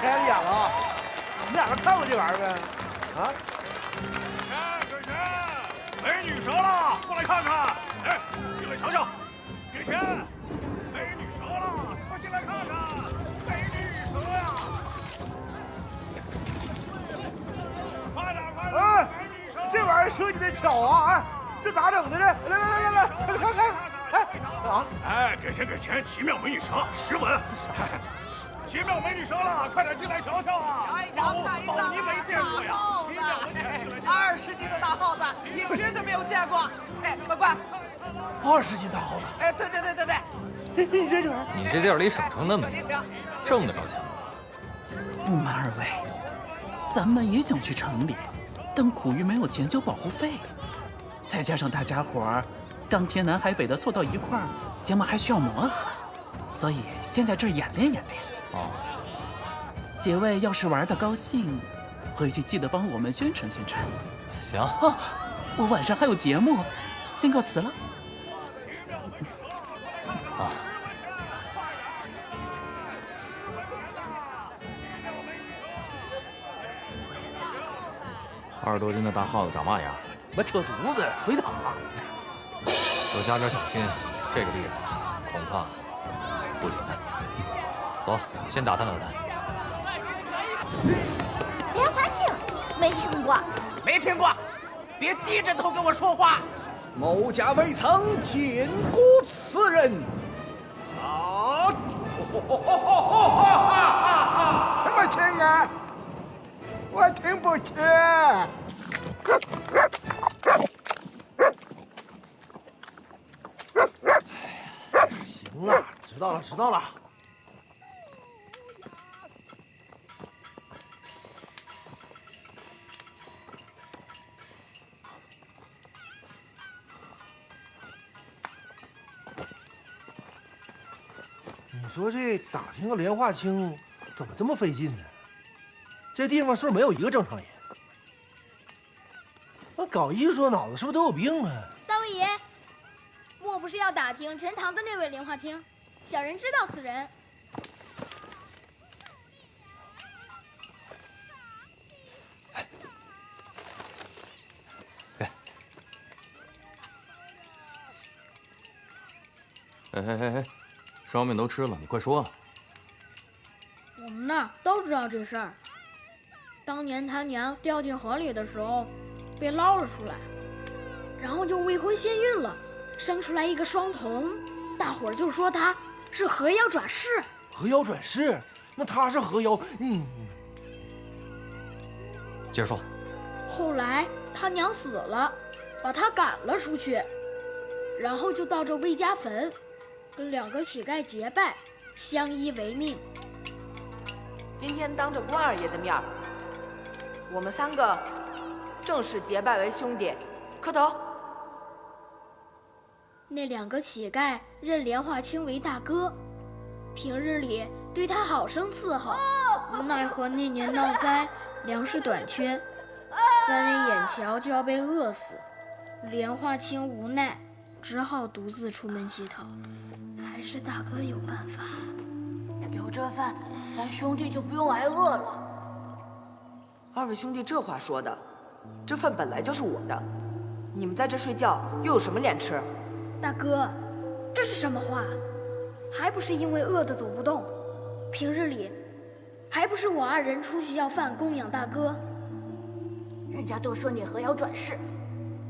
开了眼了，你俩看过这玩意儿没？啊！给钱！美女折了，过来看看。哎，进来瞧瞧。给钱！美女折了，快进来看看。美女折呀！快点，快点！哎，这玩意儿设计的巧啊！哎，这咋整的呢？来，看。哎，啊！哎，给钱！奇妙美女折，10文。奇妙美女折了，快点进来瞧瞧啊！宝，你没见过呀？奇妙美女进来，20斤的大耗子，你绝对没有见过。哎，乖，20斤大耗子。哎，对。你这玩意儿，你这店里省成那么多，挣得着钱吗？不瞒2位，咱们也想去城里，但苦于没有钱交保护费，再加上大家伙儿刚天南海北的凑到一块儿，节目还需要磨合，所以先在这儿演练。哦，几位要是玩得高兴，回去记得帮我们宣传。行。哦，我晚上还有节目，先告辞了。啊。20多斤的大耗子长嘛样？我扯犊子，水獭。多加点小心，这个地方恐怕不简单。走，先打探。莲花清，没听过，别低着头跟我说话。某家未曾见过此人。啊！什么情啊？我听不清。行了，知道了，知道了。你说这打听个莲花清怎么这么费劲呢？这地方是不是没有一个正常人？那搞艺术的脑子是不是都有病啊？三位爷，莫不是要打听陈塘的那位莲花清？小人知道此人。哎，烧饼都吃了，你快说。我们那儿都知道这事儿。当年他娘掉进河里的时候，被捞了出来，然后就未婚先孕了，生出来一个双瞳，大伙儿就说他是河妖转世。河妖转世？那他是河妖，你接着说。后来他娘死了，把他赶了出去，然后就到这魏家坟，跟2个乞丐结拜，相依为命。今天当着关二爷的面儿，我们3个正式结拜为兄弟，磕头。那2个乞丐认莲花清为大哥，平日里对他好生伺候。奈何那年闹灾，粮食短缺，3人眼瞧就要被饿死，莲花清无奈，只好独自出门乞讨。还是大哥有办法。有这饭，咱兄弟就不用挨饿了。2位兄弟这话说的，这饭本来就是我的，你们在这睡觉，又有什么脸吃？大哥，这是什么话？还不是因为饿得走不动？平日里，还不是我2人出去要饭供养大哥？人家都说你河妖转世，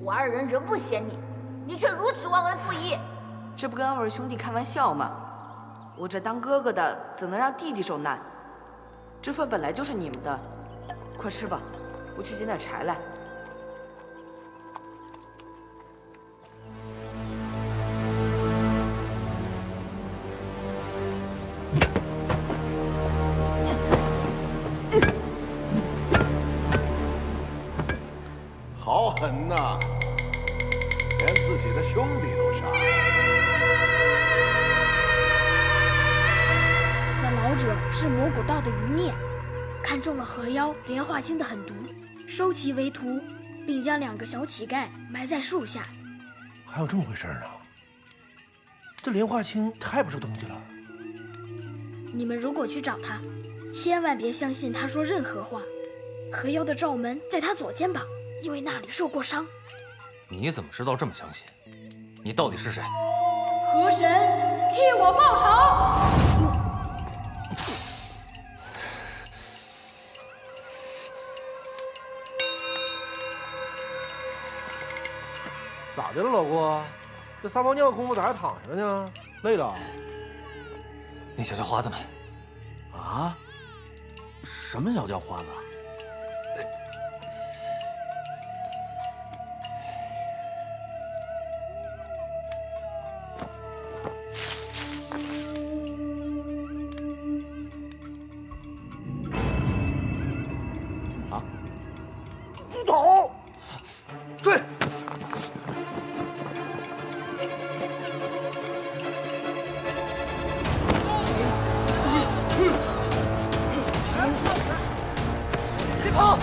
我2人仍不嫌你，你却如此忘恩负义。这不跟2位兄弟开玩笑吗？我这当哥哥的怎能让弟弟受难？这饭本来就是你们的，快吃吧，我去捡点柴来。好狠呐！连自己的兄弟都杀。那老者是魔古道的余孽，看中了河妖莲花清的狠毒，收其为徒，并将2个小乞丐埋在树下。还有这么回事呢？这莲花清太不是东西了。你们如果去找他，千万别相信他说任何话。河妖的罩门在他左肩膀，因为那里受过伤。你怎么知道这么详细？你到底是谁？河神替我报仇！咋的了，老郭？这撒泡尿功夫咋还躺着呢？累了？那小叫花子们。啊？什么小叫花子？住口！追！别跑！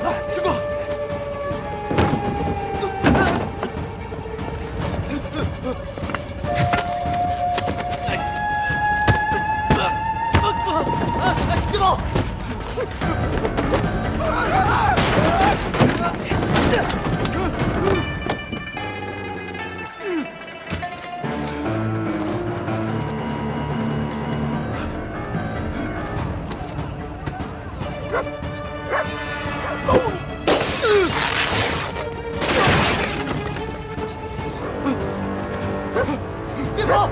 来，师哥！别跑！走！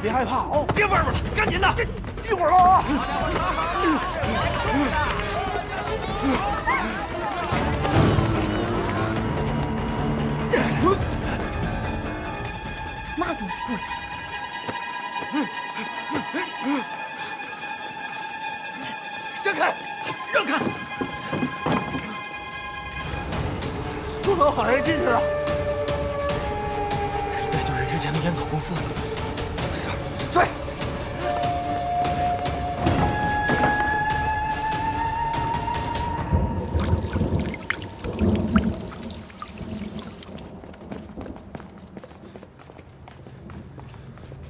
别害怕哦，别玩玩了，赶紧的，一会儿了啊！嘛东西过去？让开，让开！朱总好像进去了，这应该就是之前的烟草公司。就是这儿，追！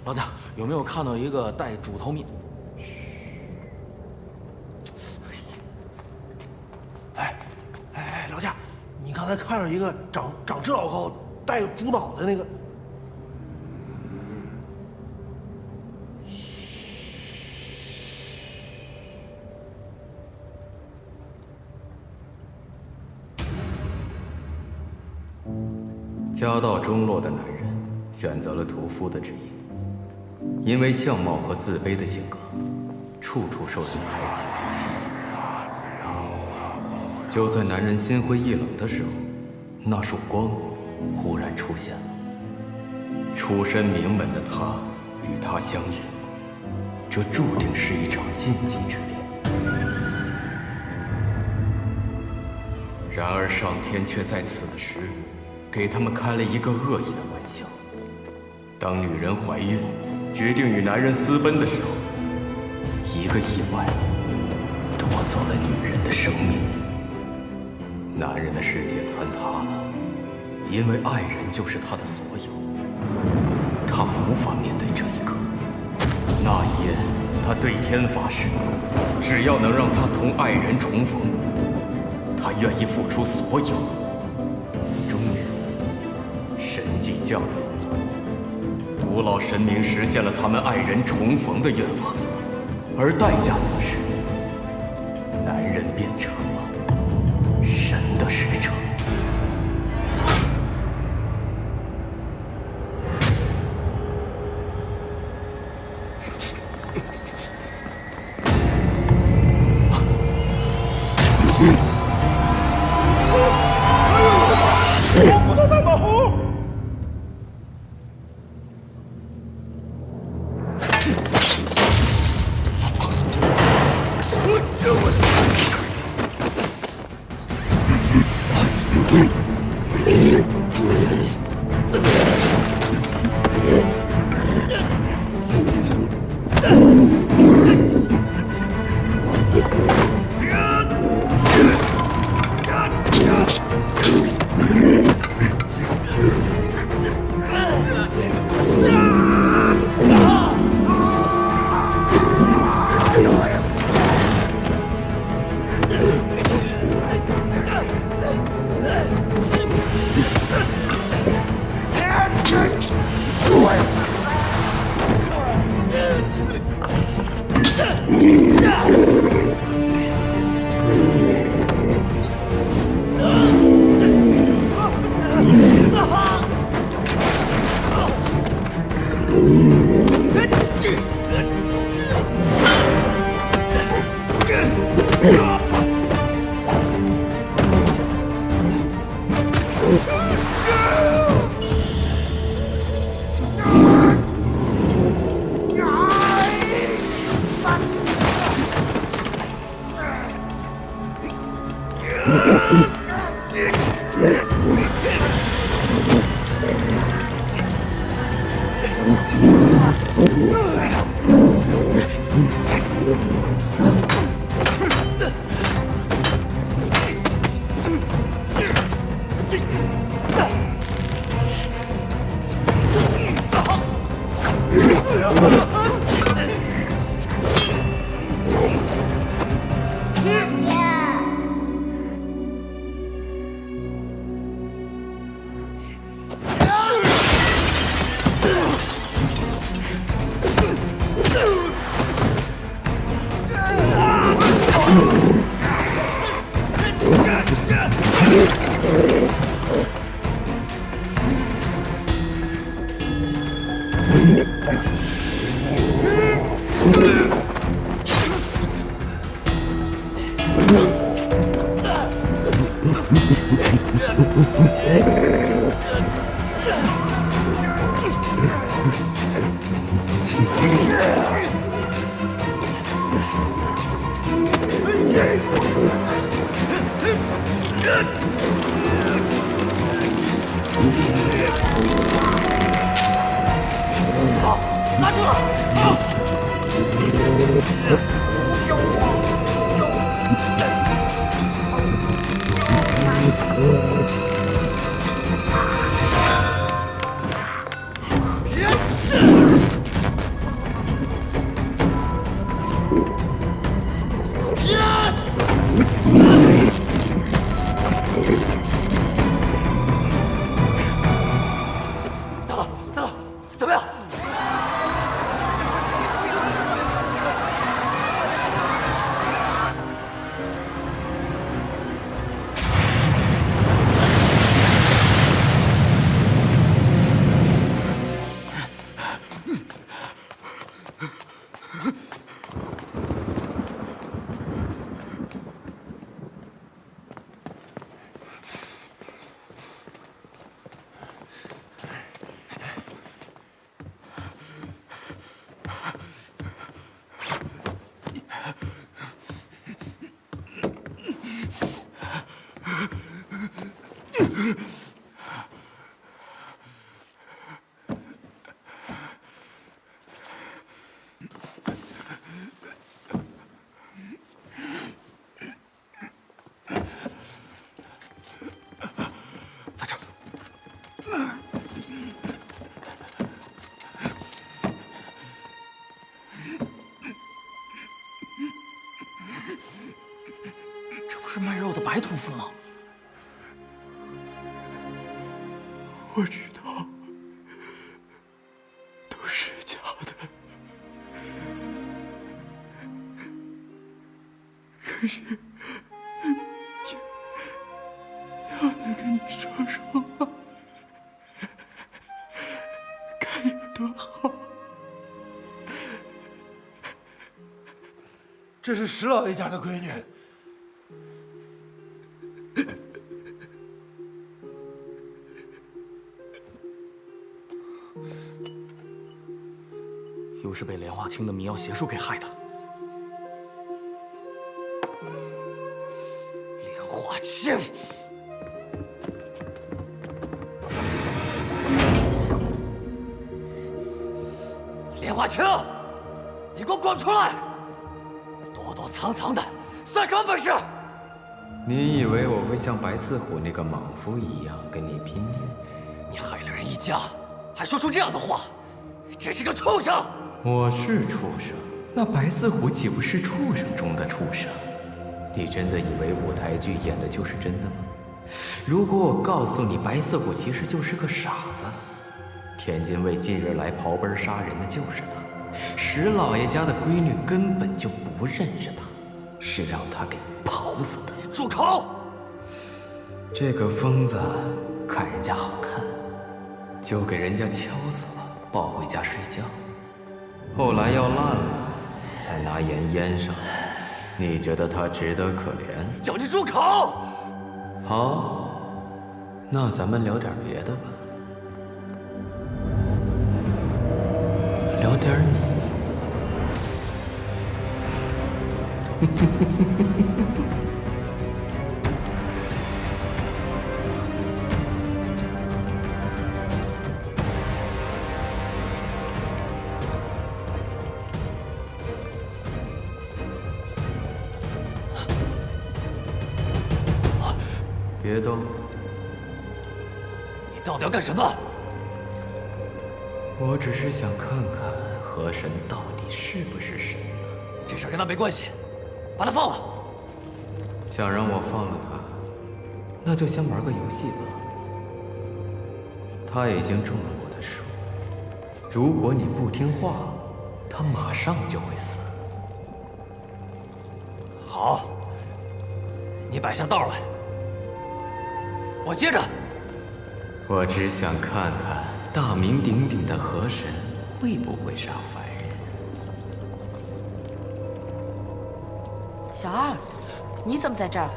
老大，有没有看到一个带主头面？老贾，你刚才看着一个长这老高、带个猪脑的那个？家道中落的男人选择了屠夫的职业，因为相貌和自卑的性格，处处受人排挤和欺负。就在男人心灰意冷的时候，那束光忽然出现了。出身名门的他与她相遇，这注定是一场禁忌之恋。然而上天却在此时给他们开了一个恶意的玩笑。当女人怀孕，决定与男人私奔的时候，一个意外夺走了女人的生命。男人的世界坍塌了，因为爱人就是他的所有。他无法面对这一刻。那一夜，他对天发誓，只要能让他同爱人重逢，他愿意付出所有。终于，神迹降临，古老神明实现了他们爱人重逢的愿望，而代价则是男人变成了神的使者。蘑菇头大马虎！拉住了！救我！大佬，怎么样？这不是卖肉的白屠夫吗？我知道，都是假的。可是，要能跟你说说话，该有多好！这是石老爷家的闺女。又是被莲花清的迷药邪术给害的。莲花清，莲花清，你给我滚出来！躲躲藏藏的，算什么本事？你以为我会像白四虎那个莽夫一样跟你拼命？你害了人一家，还说出这样的话，真是个畜生！我是畜生，那白四虎岂不是畜生中的畜生？你真的以为舞台剧演的就是真的吗？如果我告诉你白四虎其实就是个傻子，天津卫近日来刨奔杀人的就是他，石老爷家的闺女根本就不认识他，是让他给刨死的。住口！这个疯子看人家好看，就给人家敲死了，抱回家睡觉。后来要烂了，才拿盐腌上。你觉得他值得可怜？叫你住口！好，那咱们聊点别的吧，聊点你。别动！你到底要干什么？我只是想看看河神到底是不是神。这事儿跟他没关系，把他放了。想让我放了他，那就先玩个游戏吧。他已经中了我的术，如果你不听话，他马上就会死。好，你摆下道来，我接着。我只想看看大名鼎鼎的河神会不会杀凡人。小二，你怎么在这儿？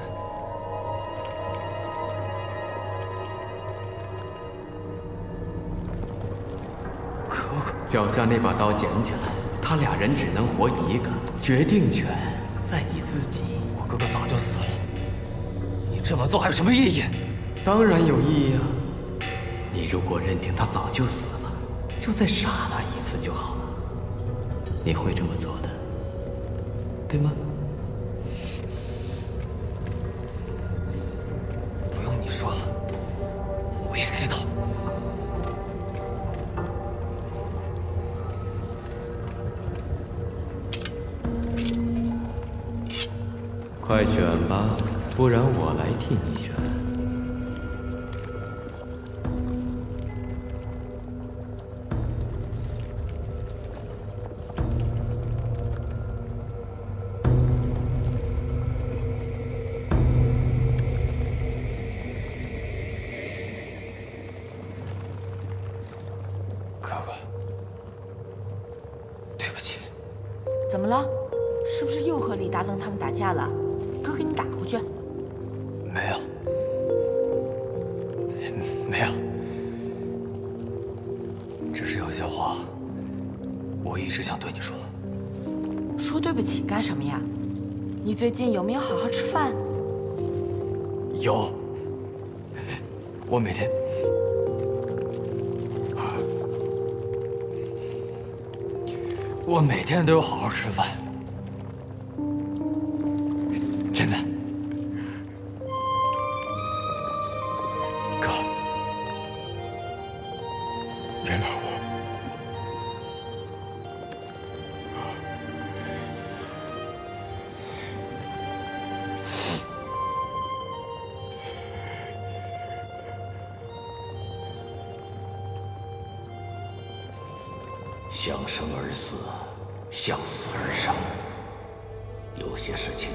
脚下那把刀捡起来，他俩人只能活一个，决定权在你自己。我哥哥早就死了，你这么做还有什么意义？当然有意义啊！你如果认定他早就死了，就再杀他一次就好了。你会这么做的，对吗？不用你说，我也知道。快选吧，不然我来替你选。哥哥，对不起。怎么了？是不是又和李大愣他们打架了？哥给你打回去。没有，没有，只是有些话，我一直想对你说。说对不起干什么呀？你最近有没有好好吃饭？有，我每天，我每天都有好好吃饭，真的。哥，原谅我。向生而死，向死而生。有些事情，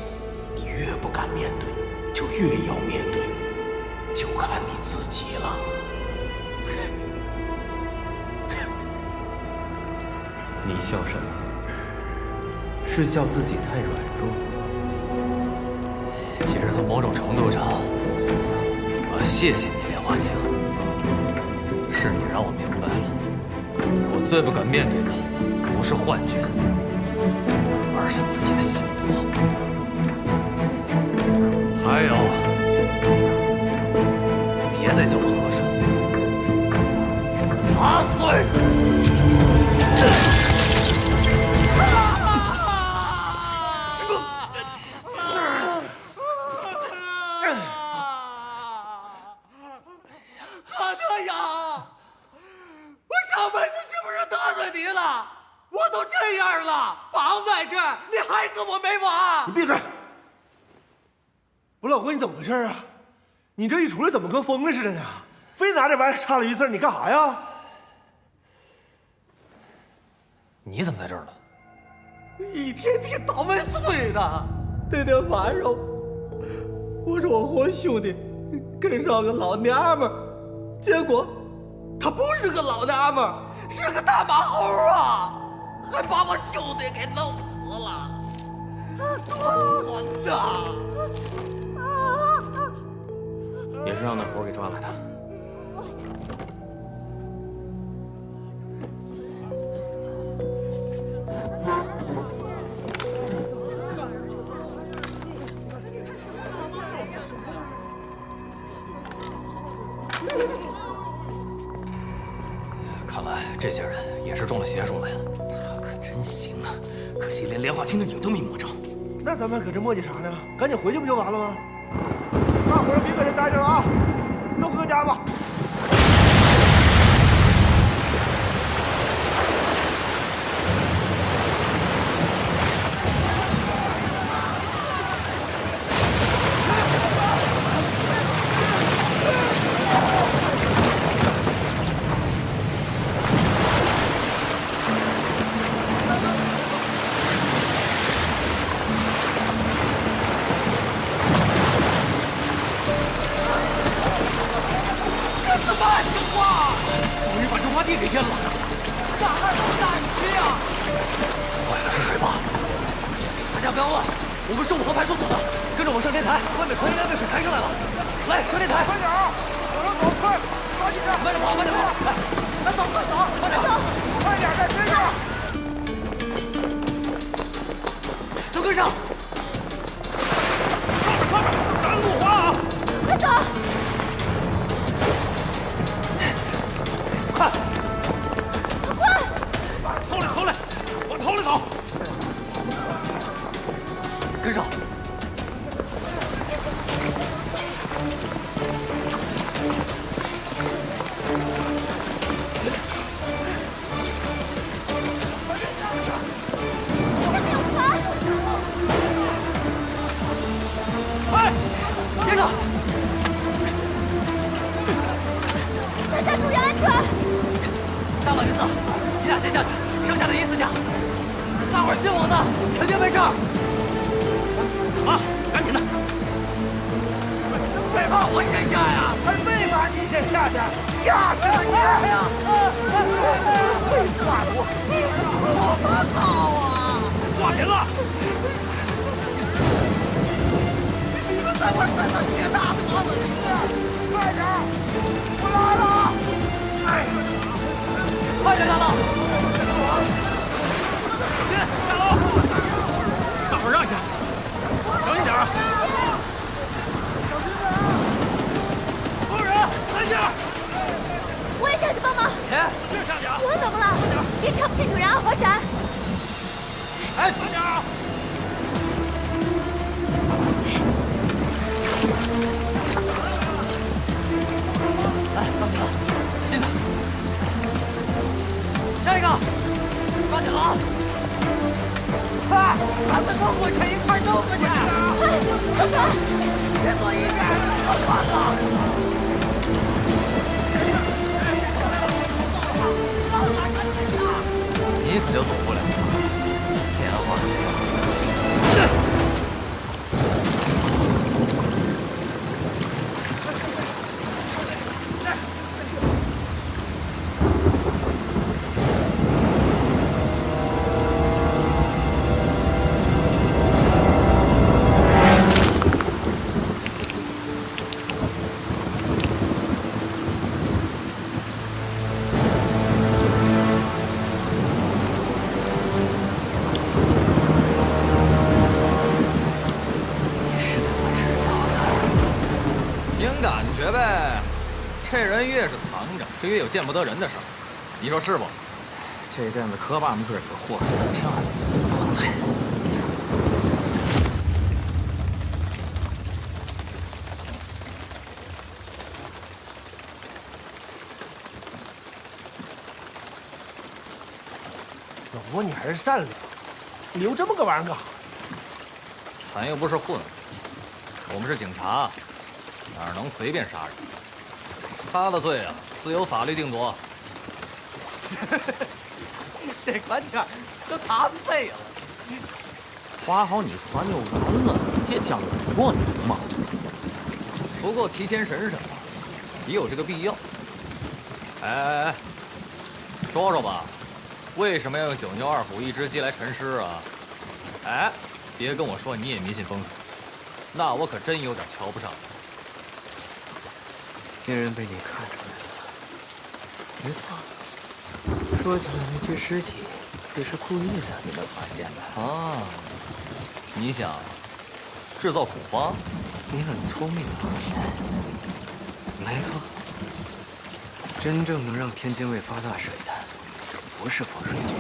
你越不敢面对，就越要面对，就看你自己了。你笑什么？是笑自己太软弱？其实从某种程度上，我谢谢你，莲花清。是你让我明白了。我最不敢面对的，不是幻觉，而是自己的想法。还有，别再叫我和尚，杂碎！大哥呀！我上辈子是不是得罪你了？我都这样了，绑在这儿，你还跟我没完？你闭嘴！不是老哥，你怎么回事啊？你这一出来怎么跟疯了似的呢？非拿这玩意儿插了一次，你干啥呀？你怎么在这儿呢？一天天倒霉催的。那天晚上，我说我和兄弟跟上个老娘们儿，结果他不是个老娘们儿，是个大马猴啊，还把我兄弟给弄死了。多混呐！也是让那猴给抓来的。看来这些人也是中了邪术了呀。他可真行啊，可惜连莲花清的影都没摸着。那咱们搁这磨叽啥呢？赶紧回去不就完了吗？那伙儿别搁这待着了啊，都回家吧。你可就走不了了，莲花。这人越是藏着，就越有见不得人的事儿，你说是不？这阵子可把我们哥几个祸害够呛，孙子！老婆，你还是善良，你留这么个玩意儿干啥？咱又不是混混，我们是警察，哪能随便杀人？他的罪啊，自有法律定夺。这款天都谈废了。话好你传就完了，这讲理过你吗？不过提前审审吧，也有这个必要。哎，说说吧，为什么要用九牛二虎一只鸡来沉尸啊？哎，别跟我说你也迷信风水，那我可真有点瞧不上你。竟然被你看出来了，没错。说起来，那具尸体也是故意让你们发现的啊！你想制造恐慌？你很聪明啊，老神。没错，真正能让天津卫发大水的，不是风水局，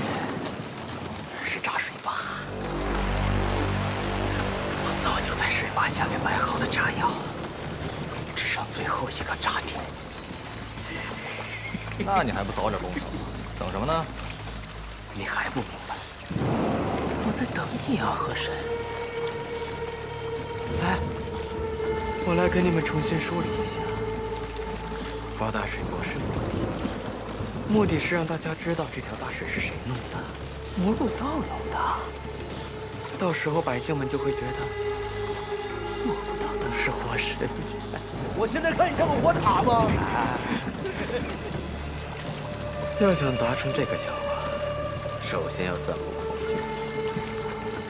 而是炸水坝。我早就在水坝下面埋好了炸药。上最后一个炸点。那你还不早点动手？等什么呢？你还不明白？我在等你啊，河神。来，我来给你们重新梳理一下。发大水不是目的是让大家知道这条大水是谁弄的，魔入道弄的。到时候百姓们就会觉得摸不到的是活神仙。我现在看像个火塔吗？要想达成这个想法，首先要散布恐惧，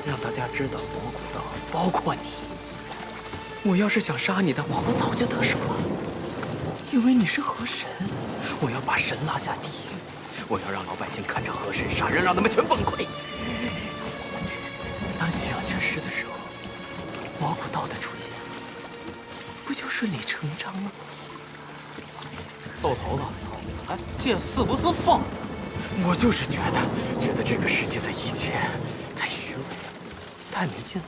让大家知道魔古道包括你。我要是想杀你的话，我早就得手了，因为你是河神。我要把神拉下地狱，我要让老百姓看着河神杀人，让他们全崩溃。当信仰缺失的时候，魔古道的出现，不就顺理成章了吗？豆头子，哎，这是不是疯？我就是觉得这个世界的一切太虚伪，太没劲了，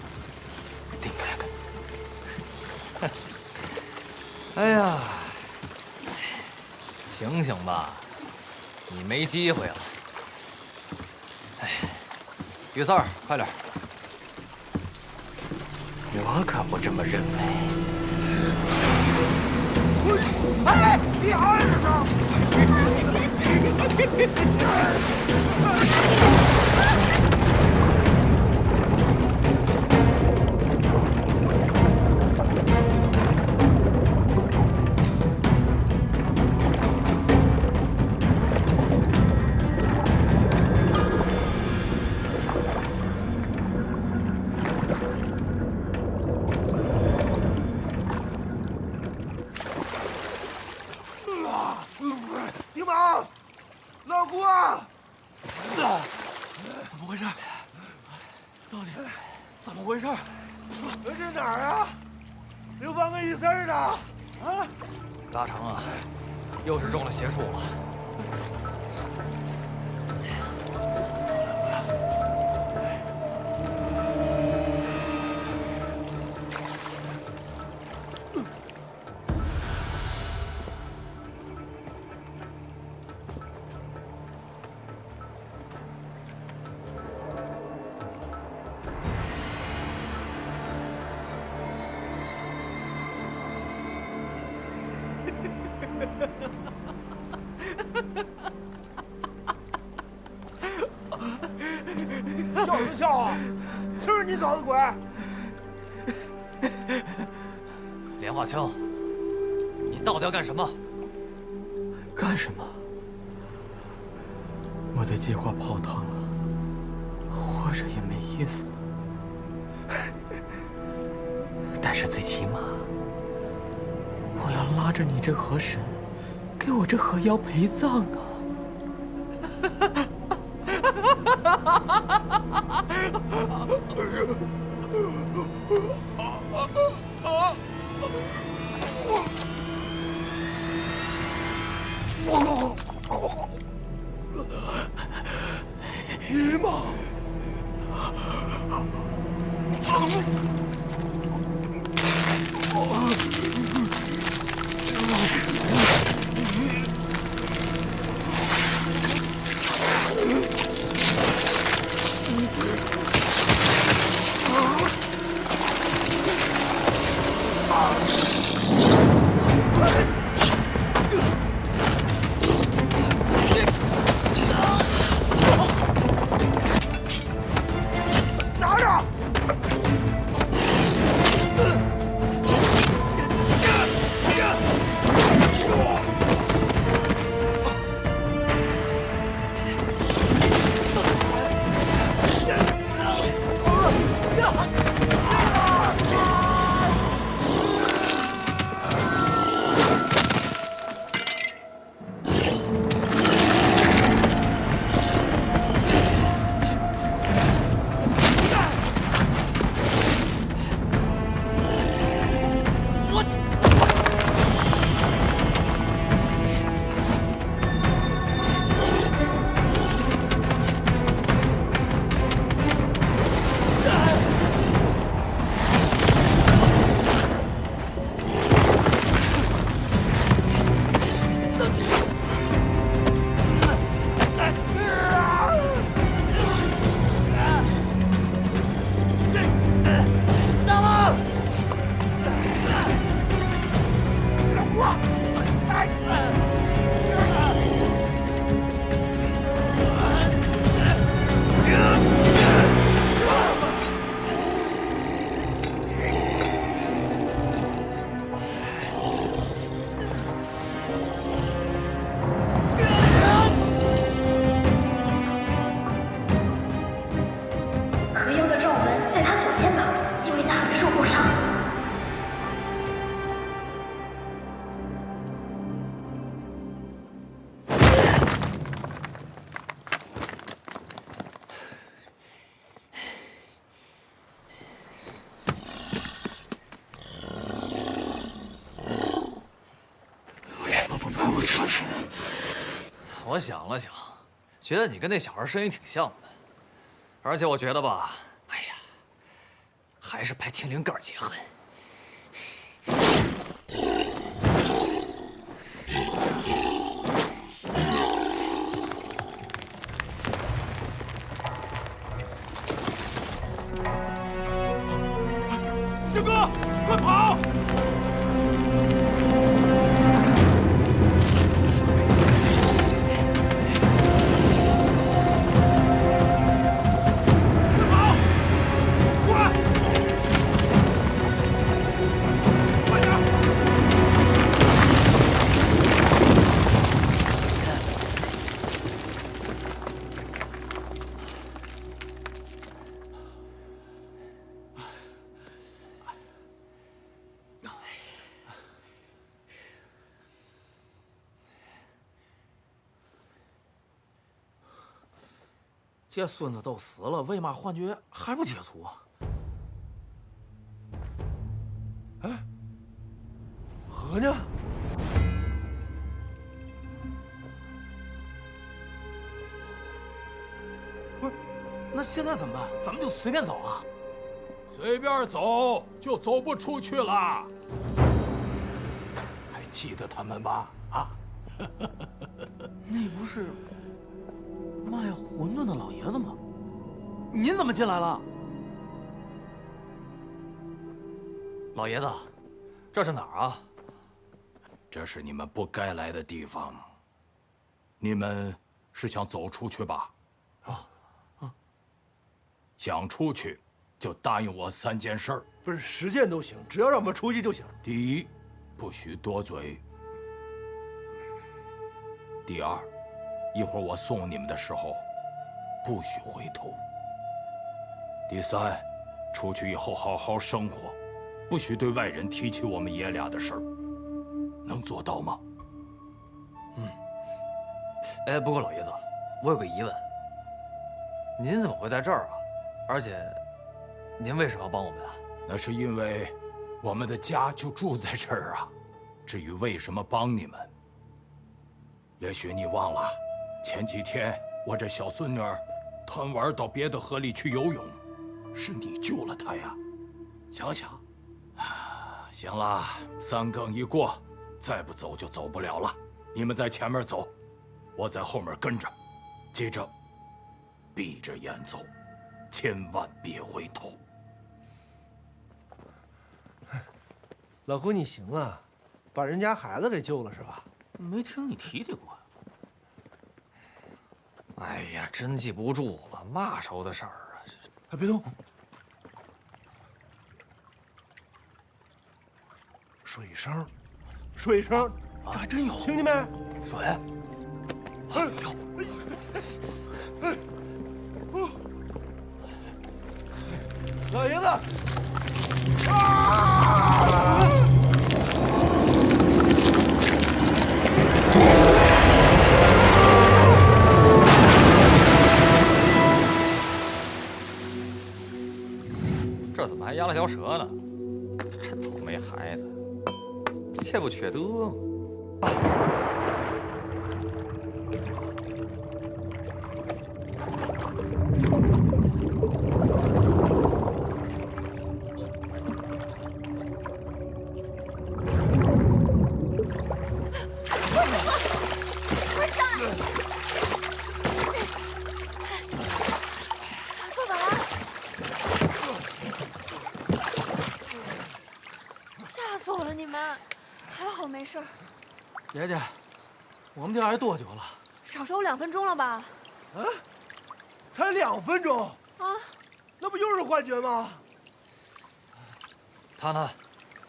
得改改。哎呀，醒醒吧，你没机会了。哎，于四儿，快点！我可不这么认为。哎，你儿丁满，老姑啊！怎么回事？到底怎么回事？这是哪儿啊？刘芳跟玉四儿呢？啊！大成啊，又是中了邪术了。笑什么笑啊？是不是你搞的鬼？莲花清，你到底要干什么？干什么？我的计划泡汤了，活着也没意思了。但是最起码，我要拉着你这河神，给我这河妖陪葬啊！你妈！拿着！我想了想，觉得你跟那小孩声音挺像的，而且我觉得吧，哎呀，还是派天灵盖解恨。师哥，快跑！这孙子都死了，为嘛幻觉还不解除啊？哎，何呢？不是，那现在怎么办？咱们就随便走啊？随便走就走不出去了。还记得他们吧？啊？那不是卖馄饨的老爷子吗？您怎么进来了？老爷子，这是哪儿啊？这是你们不该来的地方。你们是想走出去吧？想出去，就答应我3件事儿。不是10件都行，只要让我们出去就行。第一，不许多嘴。第二，一会儿我送你们的时候，不许回头。第三，出去以后好好生活，不许对外人提起我们爷俩的事儿。能做到吗？哎，不过老爷子，我有个疑问，您怎么会在这儿啊？而且，您为什么要帮我们啊？那是因为我们的家就住在这儿啊。至于为什么帮你们，也许你忘了，前几天我这小孙女贪玩到别的河里去游泳，是你救了她呀。想想，行了，3更一过，再不走就走不了了。你们在前面走，我在后面跟着，记着，闭着眼走，千万别回头。老姑，你行啊，把人家孩子给救了是吧？没听你提起过。哎呀，真记不住了，嘛时候的事儿啊？哎，别动！水声，水声，这还真有，听见没？水。哎呦！老爷子！啊！这怎么还压了条蛇呢？这倒霉孩子，这不缺德吗？快上来！坐稳了。吓死我了！你们还好没事儿。姐姐，我们这来多久了？少说2分钟了吧？啊，才2分钟啊！那不又是幻觉吗？他呢？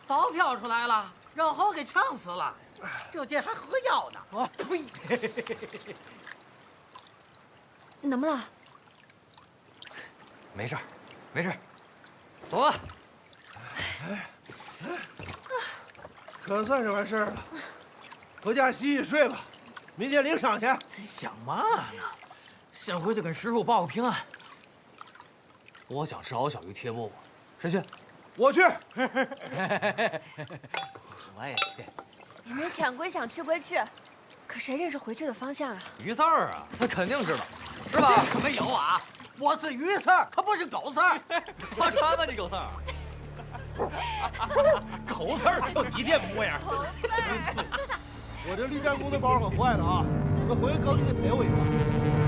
早飘出来了，让猴给呛死了。这劲还喝药呢！我呸！你怎么了？没事儿，没事儿，走吧。可算是完事儿了，回家洗洗睡吧，明天领赏去。想嘛呢？先回去跟师傅报个平安。我想吃熬小鱼贴饽饽，谁去？我去。我也去。你们想归想，去归去，可谁认识回去的方向啊？于四儿啊，他肯定知道，是吧？可没有啊！我是于四儿，可不是狗四儿。划船吧你狗四儿！狗四儿就你这模样。我这立战功的包可坏了啊！我回去高你得赔我一个。